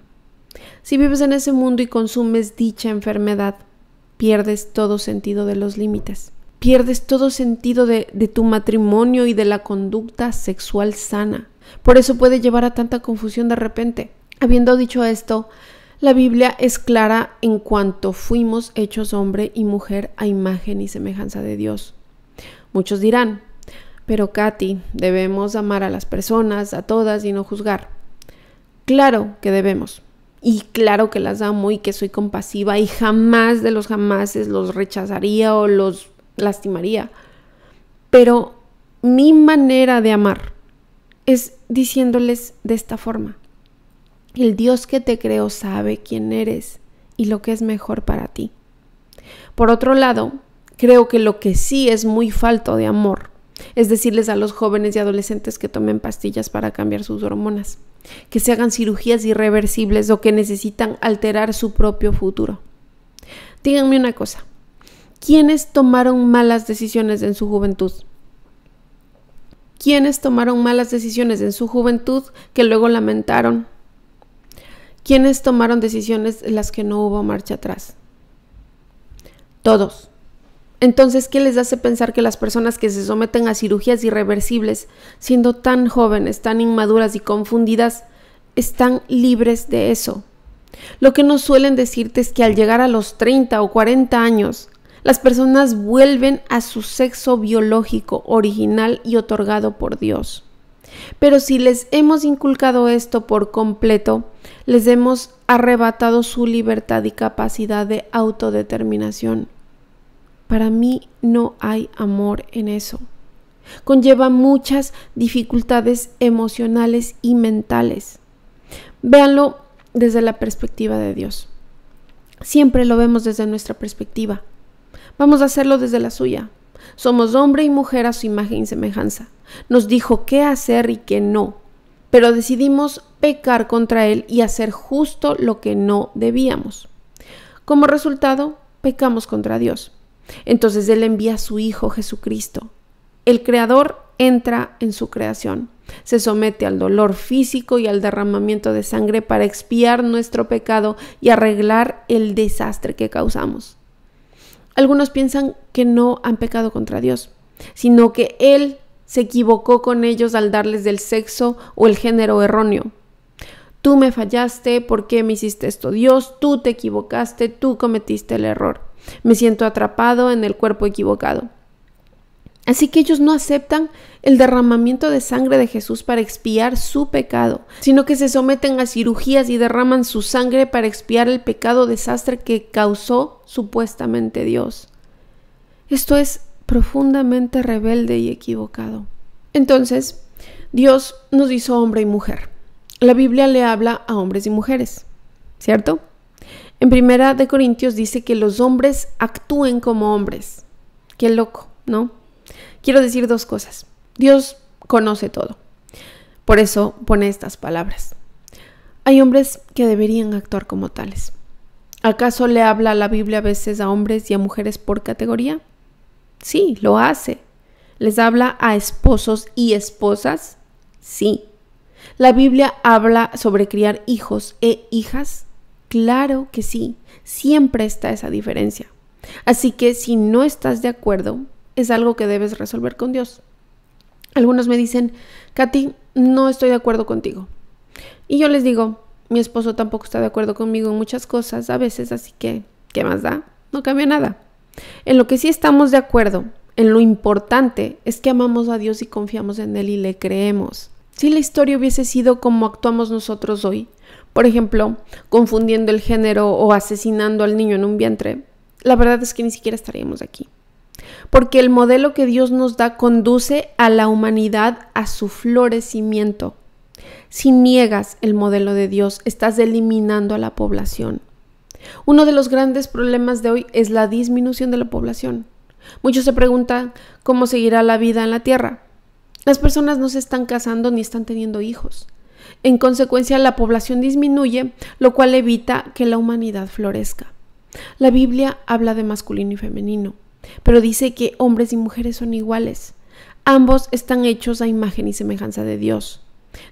Si vives en ese mundo y consumes dicha enfermedad, pierdes todo sentido de los límites. Pierdes todo sentido de tu matrimonio y de la conducta sexual sana. Por eso puede llevar a tanta confusión de repente. Habiendo dicho esto, la Biblia es clara en cuanto fuimos hechos hombre y mujer a imagen y semejanza de Dios. Muchos dirán, pero Katy, debemos amar a las personas, a todas y no juzgar. Claro que debemos. Y claro que las amo y que soy compasiva y jamás de los jamases los rechazaría o los lastimaría. Pero mi manera de amar es diciéndoles de esta forma: el Dios que te creó sabe quién eres y lo que es mejor para ti. Por otro lado, creo que lo que sí es muy falto de amor es decirles a los jóvenes y adolescentes que tomen pastillas para cambiar sus hormonas, que se hagan cirugías irreversibles o que necesitan alterar su propio futuro. Díganme una cosa, ¿Quiénes tomaron malas decisiones en su juventud? ¿Quiénes tomaron malas decisiones en su juventud que luego lamentaron? ¿Quiénes tomaron decisiones en las que no hubo marcha atrás? Todos. Entonces, ¿qué les hace pensar que las personas que se someten a cirugías irreversibles, siendo tan jóvenes, tan inmaduras y confundidas, están libres de eso? Lo que nos suelen decirte es que al llegar a los 30 o 40 años, las personas vuelven a su sexo biológico original y otorgado por Dios. Pero si les hemos inculcado esto por completo, les hemos arrebatado su libertad y capacidad de autodeterminación. Para mí no hay amor en eso. Conlleva muchas dificultades emocionales y mentales. Véanlo desde la perspectiva de Dios. Siempre lo vemos desde nuestra perspectiva. Vamos a hacerlo desde la suya. Somos hombre y mujer a su imagen y semejanza. Nos dijo qué hacer y qué no, pero decidimos pecar contra Él y hacer justo lo que no debíamos. Como resultado, pecamos contra Dios. Entonces Él envía a su Hijo Jesucristo. El Creador entra en su creación, se somete al dolor físico y al derramamiento de sangre para expiar nuestro pecado y arreglar el desastre que causamos. Algunos piensan que no han pecado contra Dios, sino que Él se equivocó con ellos al darles del sexo o el género erróneo. Tú me fallaste, ¿por qué me hiciste esto, Dios? Tú te equivocaste, tú cometiste el error. Me siento atrapado en el cuerpo equivocado. Así que ellos no aceptan el derramamiento de sangre de Jesús para expiar su pecado, sino que se someten a cirugías y derraman su sangre para expiar el pecado desastre que causó supuestamente Dios. Esto es profundamente rebelde y equivocado. Entonces, Dios nos hizo hombre y mujer. La Biblia le habla a hombres y mujeres, ¿cierto? En 1 Corintios dice que los hombres actúen como hombres. Qué loco, ¿no? Quiero decir dos cosas. Dios conoce todo. Por eso pone estas palabras. Hay hombres que deberían actuar como tales. ¿Acaso le habla la Biblia a veces a hombres y a mujeres por categoría? Sí, lo hace. ¿Les habla a esposos y esposas? Sí. ¿La Biblia habla sobre criar hijos e hijas? Claro que sí. Siempre está esa diferencia. Así que si no estás de acuerdo, es algo que debes resolver con Dios. Algunos me dicen, Katy, no estoy de acuerdo contigo. Y yo les digo, mi esposo tampoco está de acuerdo conmigo en muchas cosas a veces, así que, ¿qué más da? No cambia nada. En lo que sí estamos de acuerdo, en lo importante, es que amamos a Dios y confiamos en Él y le creemos. Si la historia hubiese sido como actuamos nosotros hoy, por ejemplo, confundiendo el género o asesinando al niño en un vientre, la verdad es que ni siquiera estaríamos aquí. Porque el modelo que Dios nos da conduce a la humanidad a su florecimiento. Si niegas el modelo de Dios, estás eliminando a la población. Uno de los grandes problemas de hoy es la disminución de la población. Muchos se preguntan cómo seguirá la vida en la tierra. Las personas no se están casando ni están teniendo hijos. En consecuencia, la población disminuye, lo cual evita que la humanidad florezca. La Biblia habla de masculino y femenino, pero dice que hombres y mujeres son iguales. Ambos están hechos a imagen y semejanza de Dios.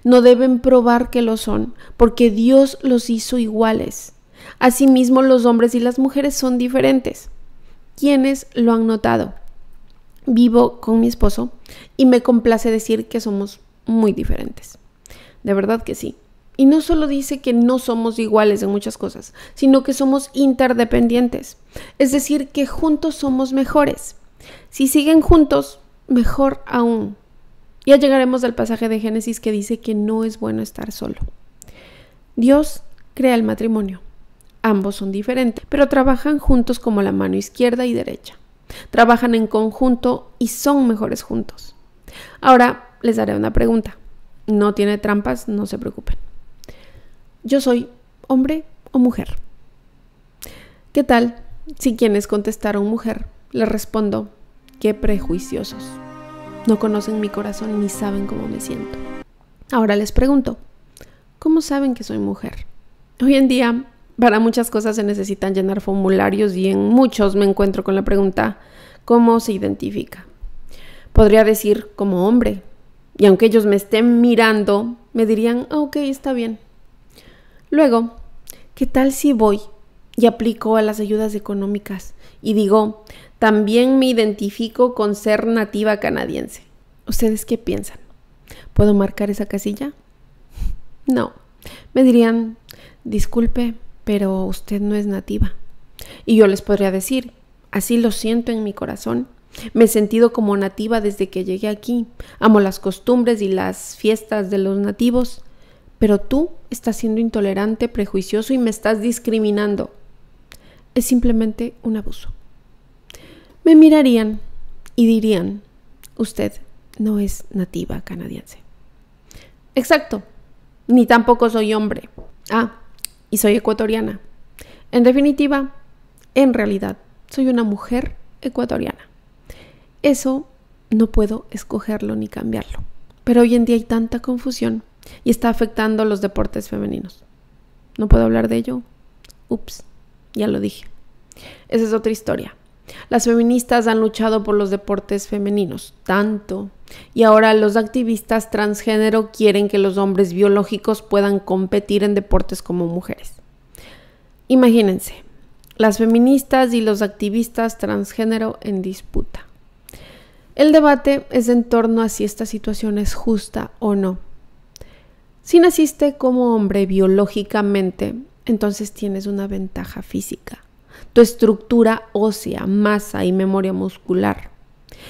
No deben probar que lo son, porque Dios los hizo iguales. Asimismo, los hombres y las mujeres son diferentes. ¿Quiénes lo han notado? Vivo con mi esposo y me complace decir que somos muy diferentes. De verdad que sí. Y no solo dice que no somos iguales en muchas cosas, sino que somos interdependientes. Es decir, que juntos somos mejores. Si siguen juntos, mejor aún. Ya llegaremos al pasaje de Génesis que dice que no es bueno estar solo. Dios crea el matrimonio. Ambos son diferentes, pero trabajan juntos como la mano izquierda y derecha. Trabajan en conjunto y son mejores juntos. Ahora les haré una pregunta. No tiene trampas, no se preocupen. ¿Yo soy hombre o mujer? ¿Qué tal si quienes contestaron mujer les respondo, qué prejuiciosos? No conocen mi corazón ni saben cómo me siento. Ahora les pregunto, ¿cómo saben que soy mujer? Hoy en día Para muchas cosas se necesitan llenar formularios y en muchos me encuentro con la pregunta, ¿cómo se identifica? Podría decir como hombre, y aunque ellos me estén mirando, me dirían, ok, está bien. Luego, ¿qué tal si voy y aplico a las ayudas económicas y digo, también me identifico con ser nativa canadiense? ¿Ustedes qué piensan? ¿Puedo marcar esa casilla? No. Me dirían, disculpe, pero usted no es nativa. Y yo les podría decir, así lo siento en mi corazón. Me he sentido como nativa desde que llegué aquí. Amo las costumbres y las fiestas de los nativos. Pero tú estás siendo intolerante, prejuicioso y me estás discriminando. Es simplemente un abuso. Me mirarían y dirían, usted no es nativa canadiense. Exacto, ni tampoco soy hombre. Y soy ecuatoriana. En definitiva, en realidad, soy una mujer ecuatoriana. Eso no puedo escogerlo ni cambiarlo. Pero hoy en día hay tanta confusión y está afectando los deportes femeninos. ¿No puedo hablar de ello? Ups, ya lo dije. Esa es otra historia. Las feministas han luchado por los deportes femeninos, tanto, y ahora los activistas transgénero quieren que los hombres biológicos puedan competir en deportes como mujeres. Imagínense, las feministas y los activistas transgénero en disputa. El debate es en torno a si esta situación es justa o no. Si naciste como hombre biológicamente, entonces tienes una ventaja física. Tu estructura ósea, masa y memoria muscular.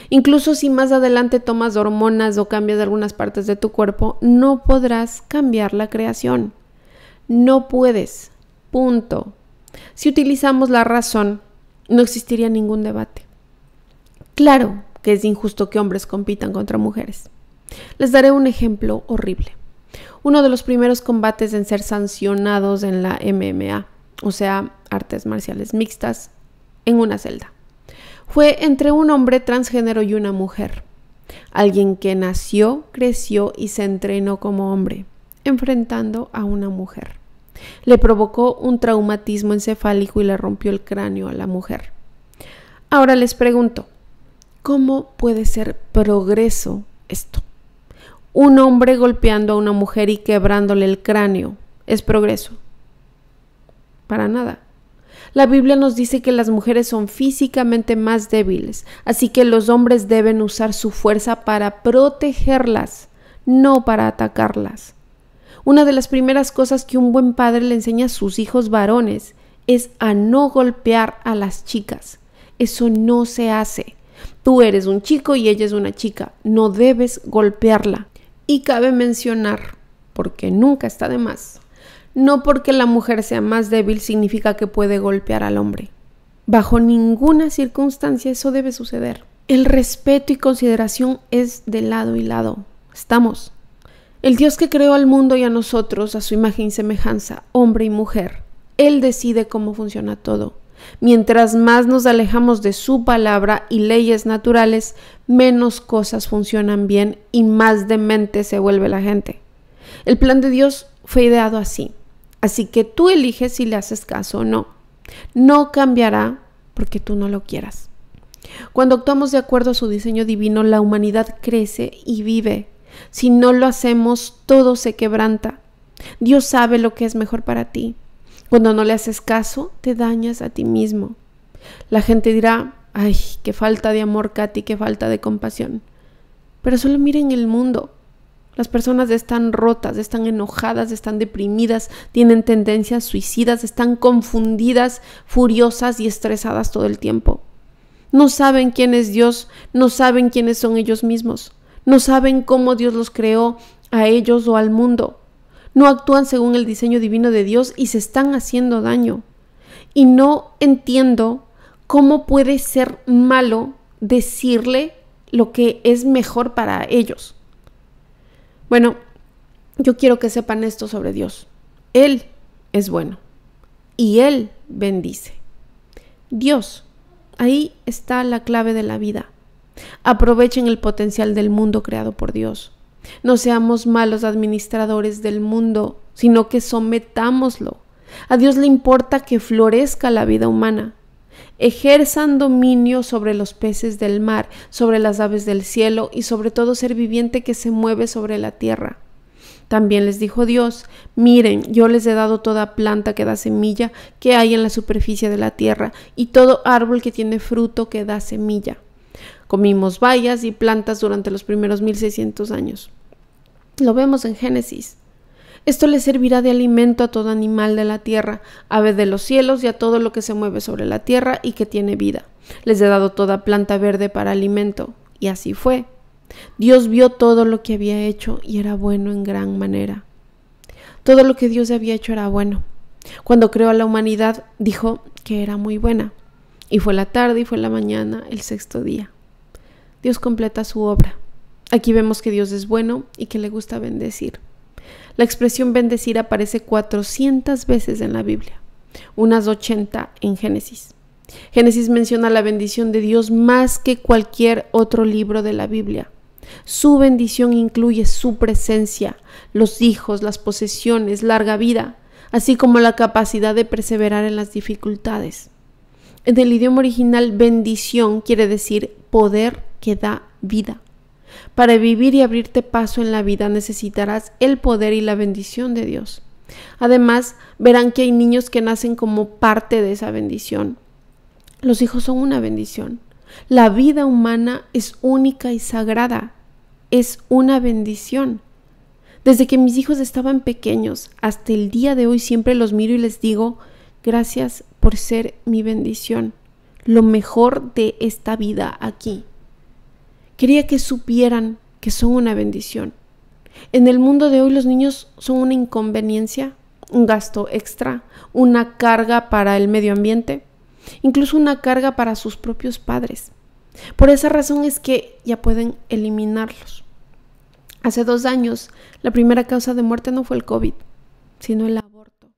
Incluso si más adelante tomas hormonas o cambias algunas partes de tu cuerpo, no podrás cambiar la creación. No puedes. Punto. Si utilizamos la razón, no existiría ningún debate. Claro que es injusto que hombres compitan contra mujeres. Les daré un ejemplo horrible. Uno de los primeros combates en ser sancionados en la MMA, o sea, artes marciales mixtas, en una celda. Fue entre un hombre transgénero y una mujer. Alguien que nació, creció y se entrenó como hombre, enfrentando a una mujer. Le provocó un traumatismo encefálico y le rompió el cráneo a la mujer. Ahora les pregunto, ¿cómo puede ser progreso esto? Un hombre golpeando a una mujer y quebrándole el cráneo, ¿es progreso? Para nada. La Biblia nos dice que las mujeres son físicamente más débiles, así que los hombres deben usar su fuerza para protegerlas, no para atacarlas. Una de las primeras cosas que un buen padre le enseña a sus hijos varones es a no golpear a las chicas. Eso no se hace. Tú eres un chico y ella es una chica. No debes golpearla. Y cabe mencionar, porque nunca está de más, no porque la mujer sea más débil significa que puede golpear al hombre. Bajo ninguna circunstancia eso debe suceder. El respeto y consideración es de lado y lado. ¿Estamos? El Dios que creó al mundo y a nosotros a su imagen y semejanza, hombre y mujer, Él decide cómo funciona todo. Mientras más nos alejamos de su palabra y leyes naturales, menos cosas funcionan bien y más demente se vuelve la gente. El plan de Dios fue ideado así. Así que tú eliges si le haces caso o no. No cambiará porque tú no lo quieras. Cuando actuamos de acuerdo a su diseño divino, la humanidad crece y vive. Si no lo hacemos, todo se quebranta. Dios sabe lo que es mejor para ti. Cuando no le haces caso, te dañas a ti mismo. La gente dirá, ay, qué falta de amor, Katy, qué falta de compasión. Pero solo miren el mundo. Las personas están rotas, están enojadas, están deprimidas, tienen tendencias suicidas, están confundidas, furiosas y estresadas todo el tiempo. No saben quién es Dios, no saben quiénes son ellos mismos, no saben cómo Dios los creó a ellos o al mundo. No actúan según el diseño divino de Dios y se están haciendo daño. Y no entiendo cómo puede ser malo decirle lo que es mejor para ellos. Bueno, yo quiero que sepan esto sobre Dios. Él es bueno y Él bendice. Dios, ahí está la clave de la vida. Aprovechen el potencial del mundo creado por Dios. No seamos malos administradores del mundo, sino que sometámoslo. A Dios le importa que florezca la vida humana. Ejerzan dominio sobre los peces del mar, sobre las aves del cielo y sobre todo ser viviente que se mueve sobre la tierra. También les dijo Dios: miren, yo les he dado toda planta que da semilla que hay en la superficie de la tierra y todo árbol que tiene fruto que da semilla. Comimos bayas y plantas durante los primeros 1600 años. Lo vemos en Génesis. Esto les servirá de alimento a todo animal de la tierra, ave de los cielos y a todo lo que se mueve sobre la tierra y que tiene vida. Les he dado toda planta verde para alimento. Y así fue. Dios vio todo lo que había hecho y era bueno en gran manera. Todo lo que Dios había hecho era bueno. Cuando creó a la humanidad, dijo que era muy buena. Y fue la tarde y fue la mañana, el sexto día. Dios completa su obra. Aquí vemos que Dios es bueno y que le gusta bendecir. La expresión bendecir aparece 400 veces en la Biblia, unas 80 en Génesis. Génesis menciona la bendición de Dios más que cualquier otro libro de la Biblia. Su bendición incluye su presencia, los hijos, las posesiones, larga vida, así como la capacidad de perseverar en las dificultades. En el idioma original, bendición quiere decir poder que da vida. Para vivir y abrirte paso en la vida necesitarás el poder y la bendición de Dios. Además, verán que hay niños que nacen como parte de esa bendición. Los hijos son una bendición. La vida humana es única y sagrada. Es una bendición. Desde que mis hijos estaban pequeños hasta el día de hoy siempre los miro y les digo: gracias por ser mi bendición, lo mejor de esta vida aquí. Quería que supieran que son una bendición. En el mundo de hoy los niños son una inconveniencia, un gasto extra, una carga para el medio ambiente, incluso una carga para sus propios padres. Por esa razón es que ya pueden eliminarlos. Hace 2 años, la primera causa de muerte no fue el COVID, sino el aborto.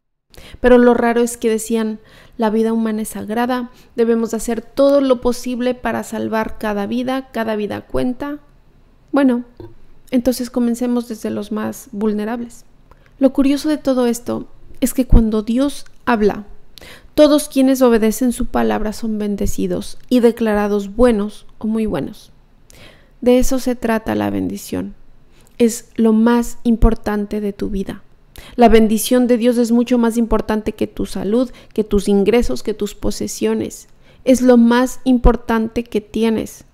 Pero lo raro es que decían: la vida humana es sagrada, debemos hacer todo lo posible para salvar cada vida cuenta. Bueno, entonces comencemos desde los más vulnerables. Lo curioso de todo esto es que cuando Dios habla, todos quienes obedecen su palabra son bendecidos y declarados buenos o muy buenos. De eso se trata la bendición. Es lo más importante de tu vida. La bendición de Dios es mucho más importante que tu salud, que tus ingresos, que tus posesiones. Es lo más importante que tienes.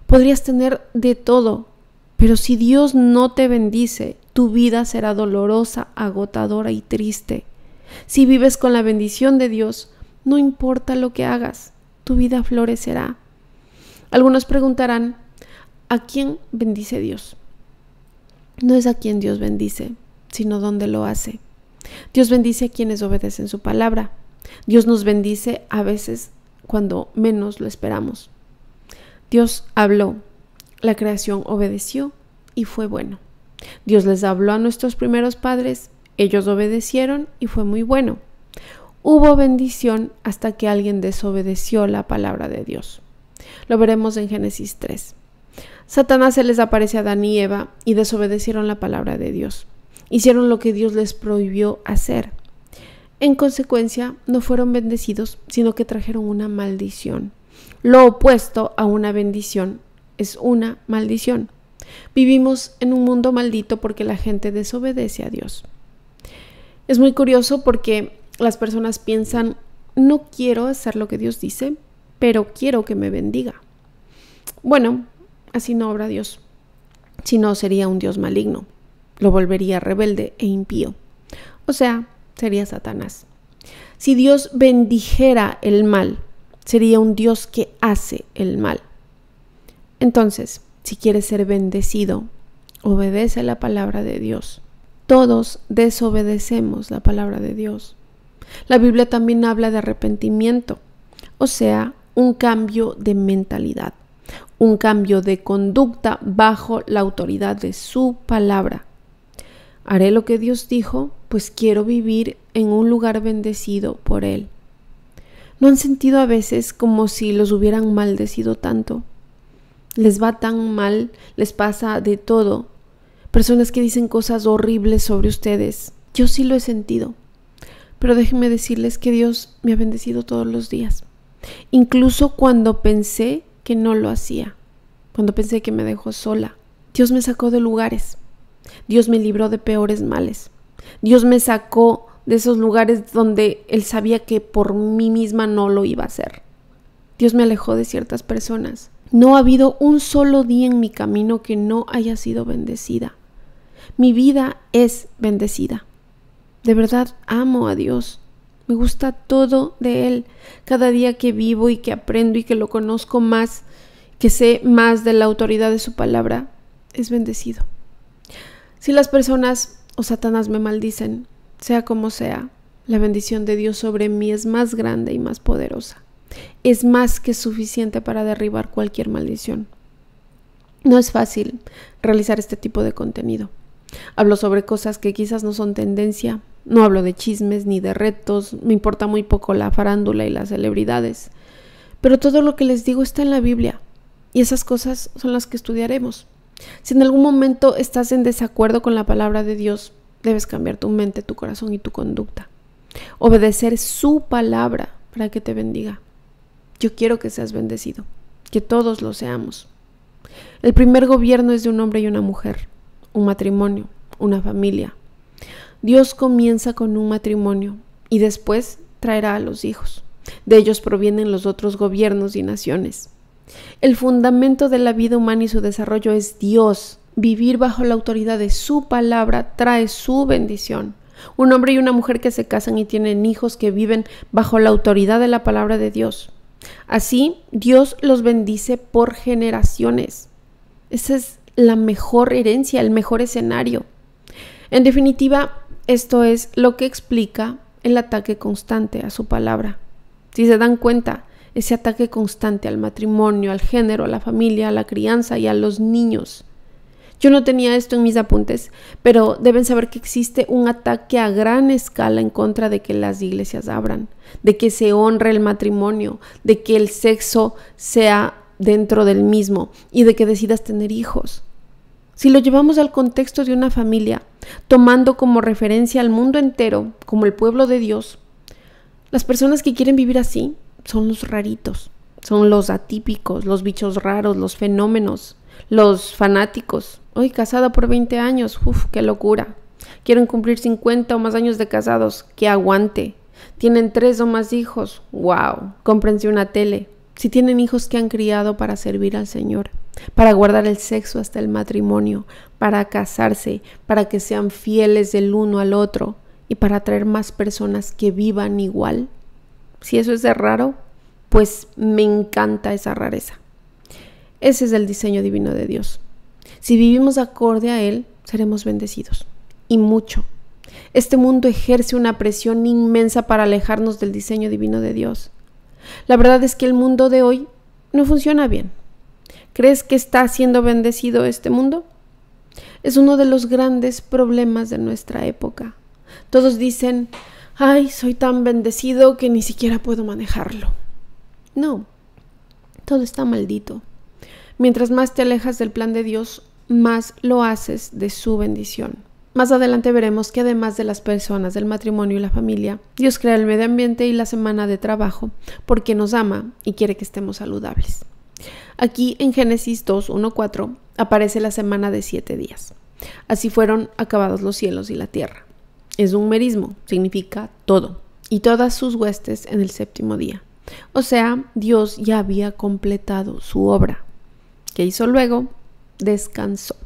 Podrías tener de todo, pero si Dios no te bendice, tu vida será dolorosa, agotadora y triste. Si vives con la bendición de Dios, no importa lo que hagas, tu vida florecerá. Algunos preguntarán: ¿a quién bendice Dios? No es a quien Dios bendice, sino dónde lo hace. Dios bendice a quienes obedecen su palabra. Dios nos bendice a veces cuando menos lo esperamos. Dios habló, la creación obedeció y fue bueno. Dios les habló a nuestros primeros padres, ellos obedecieron y fue muy bueno. Hubo bendición hasta que alguien desobedeció la palabra de Dios. Lo veremos en Génesis 3. Satanás se les aparece a Adán y Eva y desobedecieron la palabra de Dios. Hicieron lo que Dios les prohibió hacer. En consecuencia, no fueron bendecidos, sino que trajeron una maldición. Lo opuesto a una bendición es una maldición. Vivimos en un mundo maldito porque la gente desobedece a Dios. Es muy curioso porque las personas piensan: no quiero hacer lo que Dios dice, pero quiero que me bendiga. Bueno, así no obra Dios. Si no, sería un Dios maligno. Lo volvería rebelde e impío. O sea, sería Satanás. Si Dios bendijera el mal, sería un Dios que hace el mal. Entonces, si quieres ser bendecido, obedece la palabra de Dios. Todos desobedecemos la palabra de Dios. La Biblia también habla de arrepentimiento, o sea, un cambio de mentalidad, un cambio de conducta bajo la autoridad de su palabra. Haré lo que Dios dijo, pues quiero vivir en un lugar bendecido por Él. ¿No han sentido a veces como si los hubieran maldecido tanto? Les va tan mal, les pasa de todo. Personas que dicen cosas horribles sobre ustedes. Yo sí lo he sentido. Pero déjenme decirles que Dios me ha bendecido todos los días, incluso cuando pensé que no lo hacía, cuando pensé que me dejó sola. Dios me sacó de lugares, Dios me libró de peores males, Dios me sacó de esos lugares donde Él sabía que por mí misma no lo iba a hacer. Dios me alejó de ciertas personas. No ha habido un solo día en mi camino que no haya sido bendecida. Mi vida es bendecida. De verdad amo a Dios. Me gusta todo de Él. Cada día que vivo y que aprendo y que lo conozco más, que sé más de la autoridad de su palabra, es bendecido. Si las personas o Satanás me maldicen, sea como sea, la bendición de Dios sobre mí es más grande y más poderosa. Es más que suficiente para derribar cualquier maldición. No es fácil realizar este tipo de contenido. Hablo sobre cosas que quizás no son tendencia. No hablo de chismes ni de retos. Me importa muy poco la farándula y las celebridades. Pero todo lo que les digo está en la Biblia. Y esas cosas son las que estudiaremos. Si en algún momento estás en desacuerdo con la palabra de Dios, debes cambiar tu mente, tu corazón y tu conducta. Obedecer su palabra para que te bendiga. Yo quiero que seas bendecido, que todos lo seamos. El primer gobierno es de un hombre y una mujer, un matrimonio, una familia. Dios comienza con un matrimonio y después traerá a los hijos. De ellos provienen los otros gobiernos y naciones. El fundamento de la vida humana y su desarrollo es Dios. Vivir bajo la autoridad de su palabra trae su bendición. Un hombre y una mujer que se casan y tienen hijos que viven bajo la autoridad de la palabra de Dios. Así, Dios los bendice por generaciones. Esa es la mejor herencia, el mejor escenario. En definitiva, esto es lo que explica el ataque constante a su palabra. Si se dan cuenta, ese ataque constante al matrimonio, al género, a la familia, a la crianza y a los niños. Yo no tenía esto en mis apuntes, pero deben saber que existe un ataque a gran escala en contra de que las iglesias abran, de que se honre el matrimonio, de que el sexo sea dentro del mismo y de que decidas tener hijos. Si lo llevamos al contexto de una familia, tomando como referencia al mundo entero, como el pueblo de Dios, las personas que quieren vivir así son los raritos, son los atípicos, los bichos raros, los fenómenos, los fanáticos. Hoy casada por 20 años, qué locura. Quieren cumplir 50 o más años de casados, que aguante. Tienen 3 o más hijos, wow, cómprense una tele. Si tienen hijos que han criado para servir al Señor, para guardar el sexo hasta el matrimonio, para casarse, para que sean fieles del uno al otro y para atraer más personas que vivan igual. Si eso es de raro, pues me encanta esa rareza. Ese es el diseño divino de Dios. Si vivimos acorde a Él, seremos bendecidos. Y mucho. Este mundo ejerce una presión inmensa para alejarnos del diseño divino de Dios. La verdad es que el mundo de hoy no funciona bien. ¿Crees que está siendo bendecido este mundo? Es uno de los grandes problemas de nuestra época. Todos dicen, ay, soy tan bendecido que ni siquiera puedo manejarlo. No, todo está maldito. Mientras más te alejas del plan de Dios, más lo haces de su bendición. Más adelante veremos que además de las personas, del matrimonio y la familia, Dios crea el medio ambiente y la semana de trabajo porque nos ama y quiere que estemos saludables. Aquí en Génesis 2, 1, 4 aparece la semana de 7 días. Así fueron acabados los cielos y la tierra. Es un merismo, significa todo, y todas sus huestes en el séptimo día. O sea, Dios ya había completado su obra. ¿Qué hizo luego? Descansó.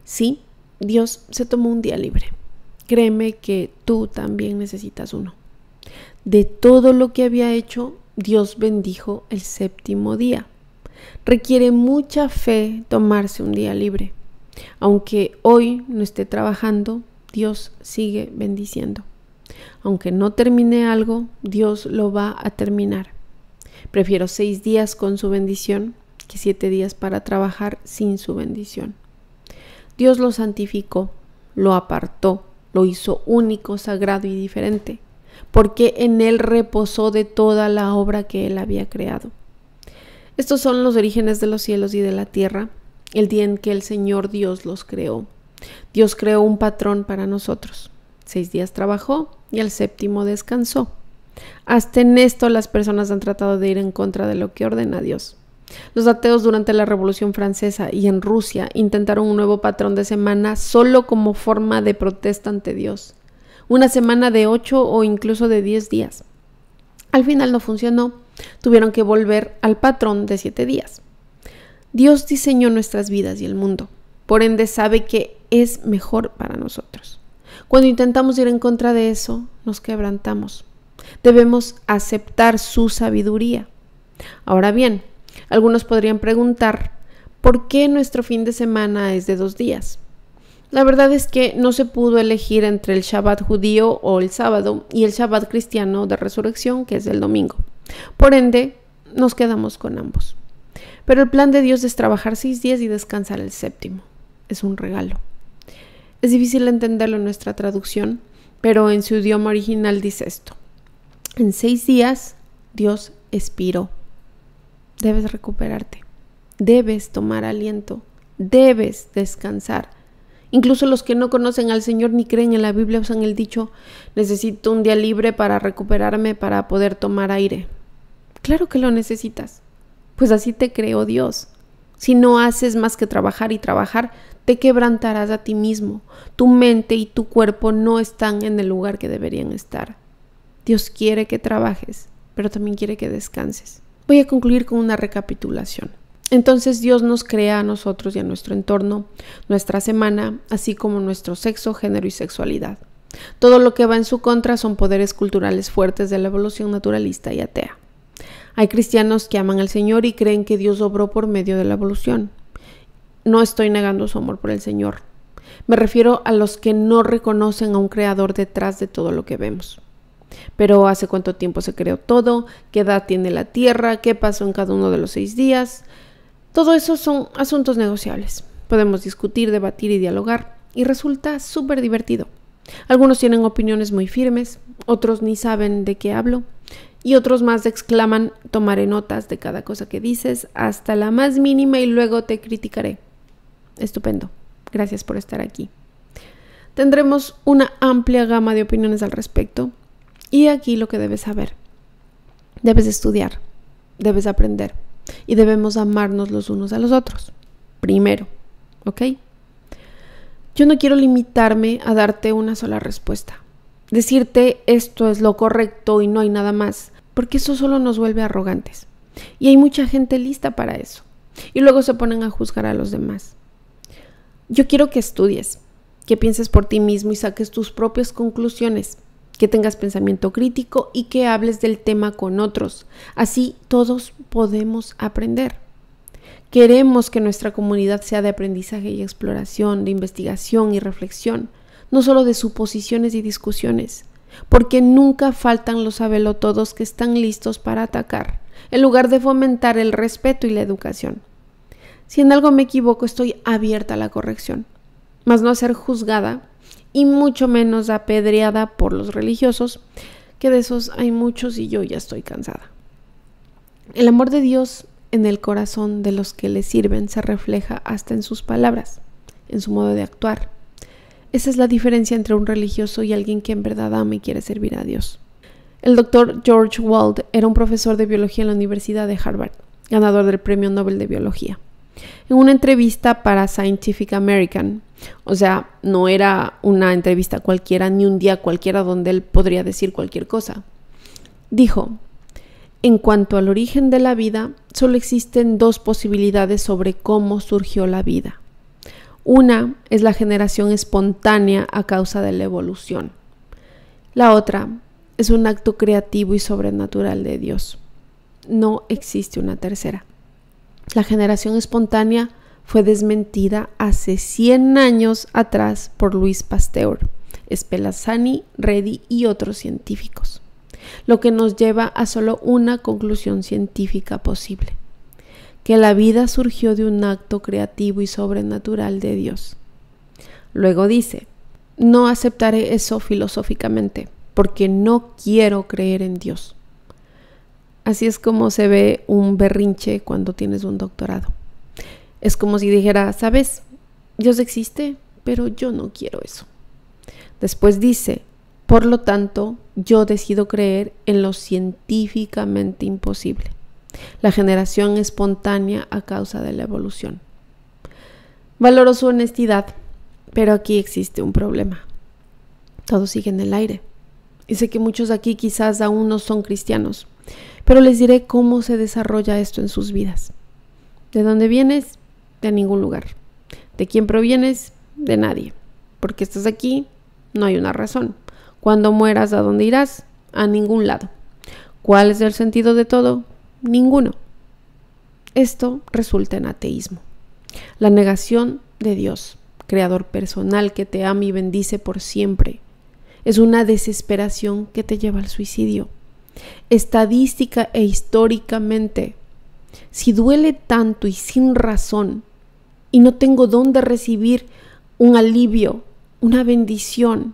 Sí, Dios se tomó un día libre. Créeme que tú también necesitas uno. De todo lo que había hecho, Dios bendijo el séptimo día. Requiere mucha fe tomarse un día libre. Aunque hoy no esté trabajando, Dios sigue bendiciendo. Aunque no termine algo, Dios lo va a terminar. Prefiero 6 días con su bendición que 7 días para trabajar sin su bendición. Dios lo santificó, lo apartó, lo hizo único, sagrado y diferente, porque en él reposó de toda la obra que él había creado. Estos son los orígenes de los cielos y de la tierra, el día en que el Señor Dios los creó. Dios creó un patrón para nosotros. 6 días trabajó y al séptimo descansó. Hasta en esto las personas han tratado de ir en contra de lo que ordena Dios. Los ateos durante la Revolución Francesa y en Rusia intentaron un nuevo patrón de semana solo como forma de protesta ante Dios. Una semana de 8 o incluso de 10 días. Al final no funcionó. Tuvieron que volver al patrón de 7 días. Dios diseñó nuestras vidas y el mundo. Por ende sabe que es mejor para nosotros. Cuando intentamos ir en contra de eso, nos quebrantamos. Debemos aceptar su sabiduría. Ahora bien, algunos podrían preguntar, ¿por qué nuestro fin de semana es de 2 días? La verdad es que no se pudo elegir entre el Shabbat judío o el sábado y el Shabbat cristiano de resurrección, que es el domingo. Por ende, nos quedamos con ambos. Pero el plan de Dios es trabajar 6 días y descansar el séptimo. Es un regalo. Es difícil entenderlo en nuestra traducción, pero en su idioma original dice esto. En 6 días, Dios expiró. Debes recuperarte. Debes tomar aliento. Debes descansar. Incluso los que no conocen al Señor ni creen en la Biblia usan el dicho, necesito un día libre para recuperarme, para poder tomar aire. Claro que lo necesitas. Pues así te creó Dios. Si no haces más que trabajar y trabajar, te quebrantarás a ti mismo. Tu mente y tu cuerpo no están en el lugar que deberían estar. Dios quiere que trabajes, pero también quiere que descanses. Voy a concluir con una recapitulación. Entonces Dios nos crea a nosotros y a nuestro entorno, nuestra semana, así como nuestro sexo, género y sexualidad. Todo lo que va en su contra son poderes culturales fuertes de la evolución naturalista y atea. Hay cristianos que aman al Señor y creen que Dios obró por medio de la evolución. No estoy negando su amor por el Señor. Me refiero a los que no reconocen a un creador detrás de todo lo que vemos. Pero ¿hace cuánto tiempo se creó todo? ¿Qué edad tiene la Tierra? ¿Qué pasó en cada uno de los 6 días? Todo eso son asuntos negociables. Podemos discutir, debatir y dialogar, y resulta súper divertido. Algunos tienen opiniones muy firmes, otros ni saben de qué hablo, y otros más exclaman, tomaré notas de cada cosa que dices, hasta la más mínima y luego te criticaré. Estupendo. Gracias por estar aquí. Tendremos una amplia gama de opiniones al respecto, y aquí lo que debes saber. Debes estudiar, debes aprender, y debemos amarnos los unos a los otros. Primero, ¿ok? Yo no quiero limitarme a darte una sola respuesta. Decirte esto es lo correcto y no hay nada más, porque eso solo nos vuelve arrogantes. Y hay mucha gente lista para eso. Y luego se ponen a juzgar a los demás. Yo quiero que estudies, que pienses por ti mismo y saques tus propias conclusiones, que tengas pensamiento crítico y que hables del tema con otros. Así todos podemos aprender. Queremos que nuestra comunidad sea de aprendizaje y exploración, de investigación y reflexión, no solo de suposiciones y discusiones, porque nunca faltan los sabelotodos que están listos para atacar, en lugar de fomentar el respeto y la educación. Si en algo me equivoco, estoy abierta a la corrección, mas no a ser juzgada y mucho menos apedreada por los religiosos, que de esos hay muchos y yo ya estoy cansada. El amor de Dios en el corazón de los que le sirven se refleja hasta en sus palabras, en su modo de actuar. Esa es la diferencia entre un religioso y alguien que en verdad ama y quiere servir a Dios. El doctor George Wald era un profesor de biología en la Universidad de Harvard, ganador del Premio Nobel de Biología. En una entrevista para Scientific American, o sea, no era una entrevista cualquiera ni un día cualquiera donde él podría decir cualquier cosa, dijo: en cuanto al origen de la vida, solo existen 2 posibilidades sobre cómo surgió la vida. Una es la generación espontánea a causa de la evolución. La otra es un acto creativo y sobrenatural de Dios. No existe una tercera. La generación espontánea fue desmentida hace 100 años atrás por Louis Pasteur, Spallanzani, Redi y otros científicos, lo que nos lleva a solo una conclusión científica posible: que la vida surgió de un acto creativo y sobrenatural de Dios. Luego dice: no aceptaré eso filosóficamente, porque no quiero creer en Dios. Así es como se ve un berrinche cuando tienes un doctorado. Es como si dijera: ¿sabes? Dios existe, pero yo no quiero eso. Después dice, por lo tanto, yo decido creer en lo científicamente imposible, la generación espontánea a causa de la evolución. Valoro su honestidad, pero aquí existe un problema. Todo sigue en el aire. Y sé que muchos aquí quizás aún no son cristianos, pero les diré cómo se desarrolla esto en sus vidas. ¿De dónde vienes? De ningún lugar. ¿De quién provienes? De nadie. ¿Por qué estás aquí? No hay una razón. Cuando mueras, ¿a dónde irás? A ningún lado. ¿Cuál es el sentido de todo? Ninguno. Esto resulta en ateísmo. La negación de Dios, creador personal que te ama y bendice por siempre. Es una desesperación que te lleva al suicidio. Estadística e históricamente, si duele tanto y sin razón, y no tengo dónde recibir un alivio, una bendición,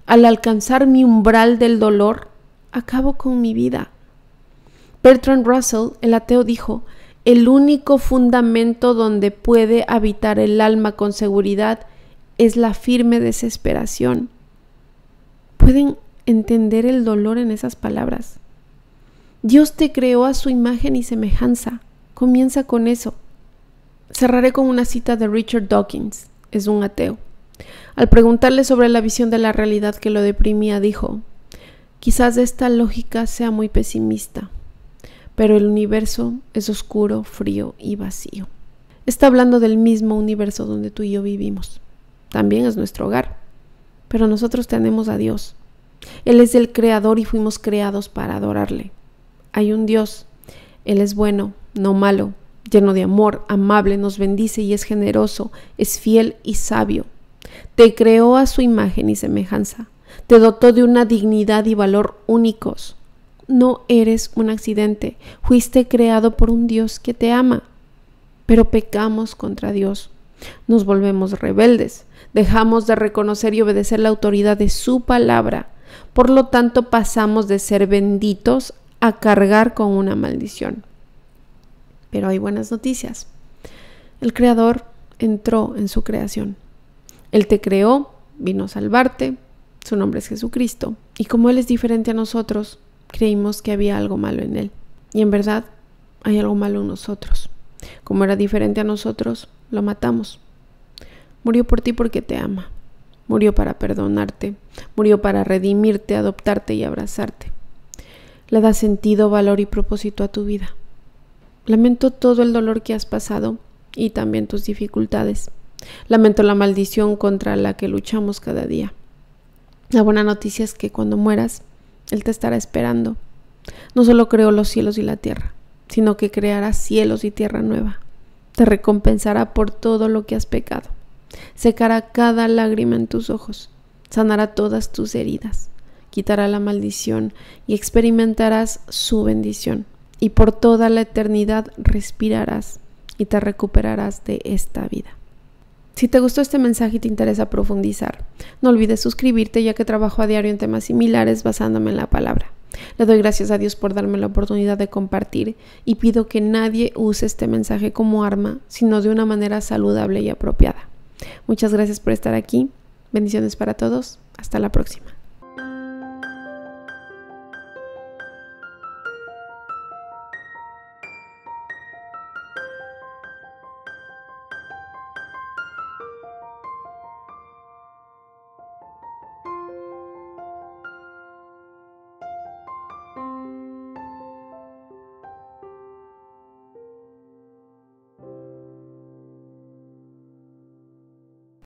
al alcanzar mi umbral del dolor, acabo con mi vida. Bertrand Russell, el ateo, dijo, el único fundamento donde puede habitar el alma con seguridad es la firme desesperación. ¿Pueden entender el dolor en esas palabras? Dios te creó a su imagen y semejanza. Comienza con eso. Cerraré con una cita de Richard Dawkins, es un ateo. Al preguntarle sobre la visión de la realidad que lo deprimía, dijo, quizás esta lógica sea muy pesimista, pero el universo es oscuro, frío y vacío. Está hablando del mismo universo donde tú y yo vivimos. También es nuestro hogar, pero nosotros tenemos a Dios. Él es el creador y fuimos creados para adorarle. Hay un Dios. Él es bueno, no malo, lleno de amor, amable, nos bendice y es generoso, es fiel y sabio. Te creó a su imagen y semejanza. Te dotó de una dignidad y valor únicos. No eres un accidente. Fuiste creado por un Dios que te ama. Pero pecamos contra Dios. Nos volvemos rebeldes. Dejamos de reconocer y obedecer la autoridad de su palabra. Por lo tanto, pasamos de ser benditos a cargar con una maldición. Pero hay buenas noticias. El Creador entró en su creación. Él te creó, vino a salvarte, su nombre es Jesucristo. Y como Él es diferente a nosotros, creímos que había algo malo en Él. Y en verdad, hay algo malo en nosotros. Como era diferente a nosotros, lo matamos. Murió por ti porque te ama. Murió para perdonarte. Murió para redimirte, adoptarte y abrazarte. Le da sentido, valor y propósito a tu vida. Lamento todo el dolor que has pasado y también tus dificultades. Lamento la maldición contra la que luchamos cada día. La buena noticia es que cuando mueras, Él te estará esperando. No solo creó los cielos y la tierra, sino que creará cielos y tierra nueva. Te recompensará por todo lo que has pecado. Secará cada lágrima en tus ojos. Sanará todas tus heridas. Quitará la maldición y experimentarás su bendición. Y por toda la eternidad respirarás y te recuperarás de esta vida. Si te gustó este mensaje y te interesa profundizar, no olvides suscribirte, ya que trabajo a diario en temas similares basándome en la palabra. Le doy gracias a Dios por darme la oportunidad de compartir y pido que nadie use este mensaje como arma, sino de una manera saludable y apropiada. Muchas gracias por estar aquí. Bendiciones para todos. Hasta la próxima.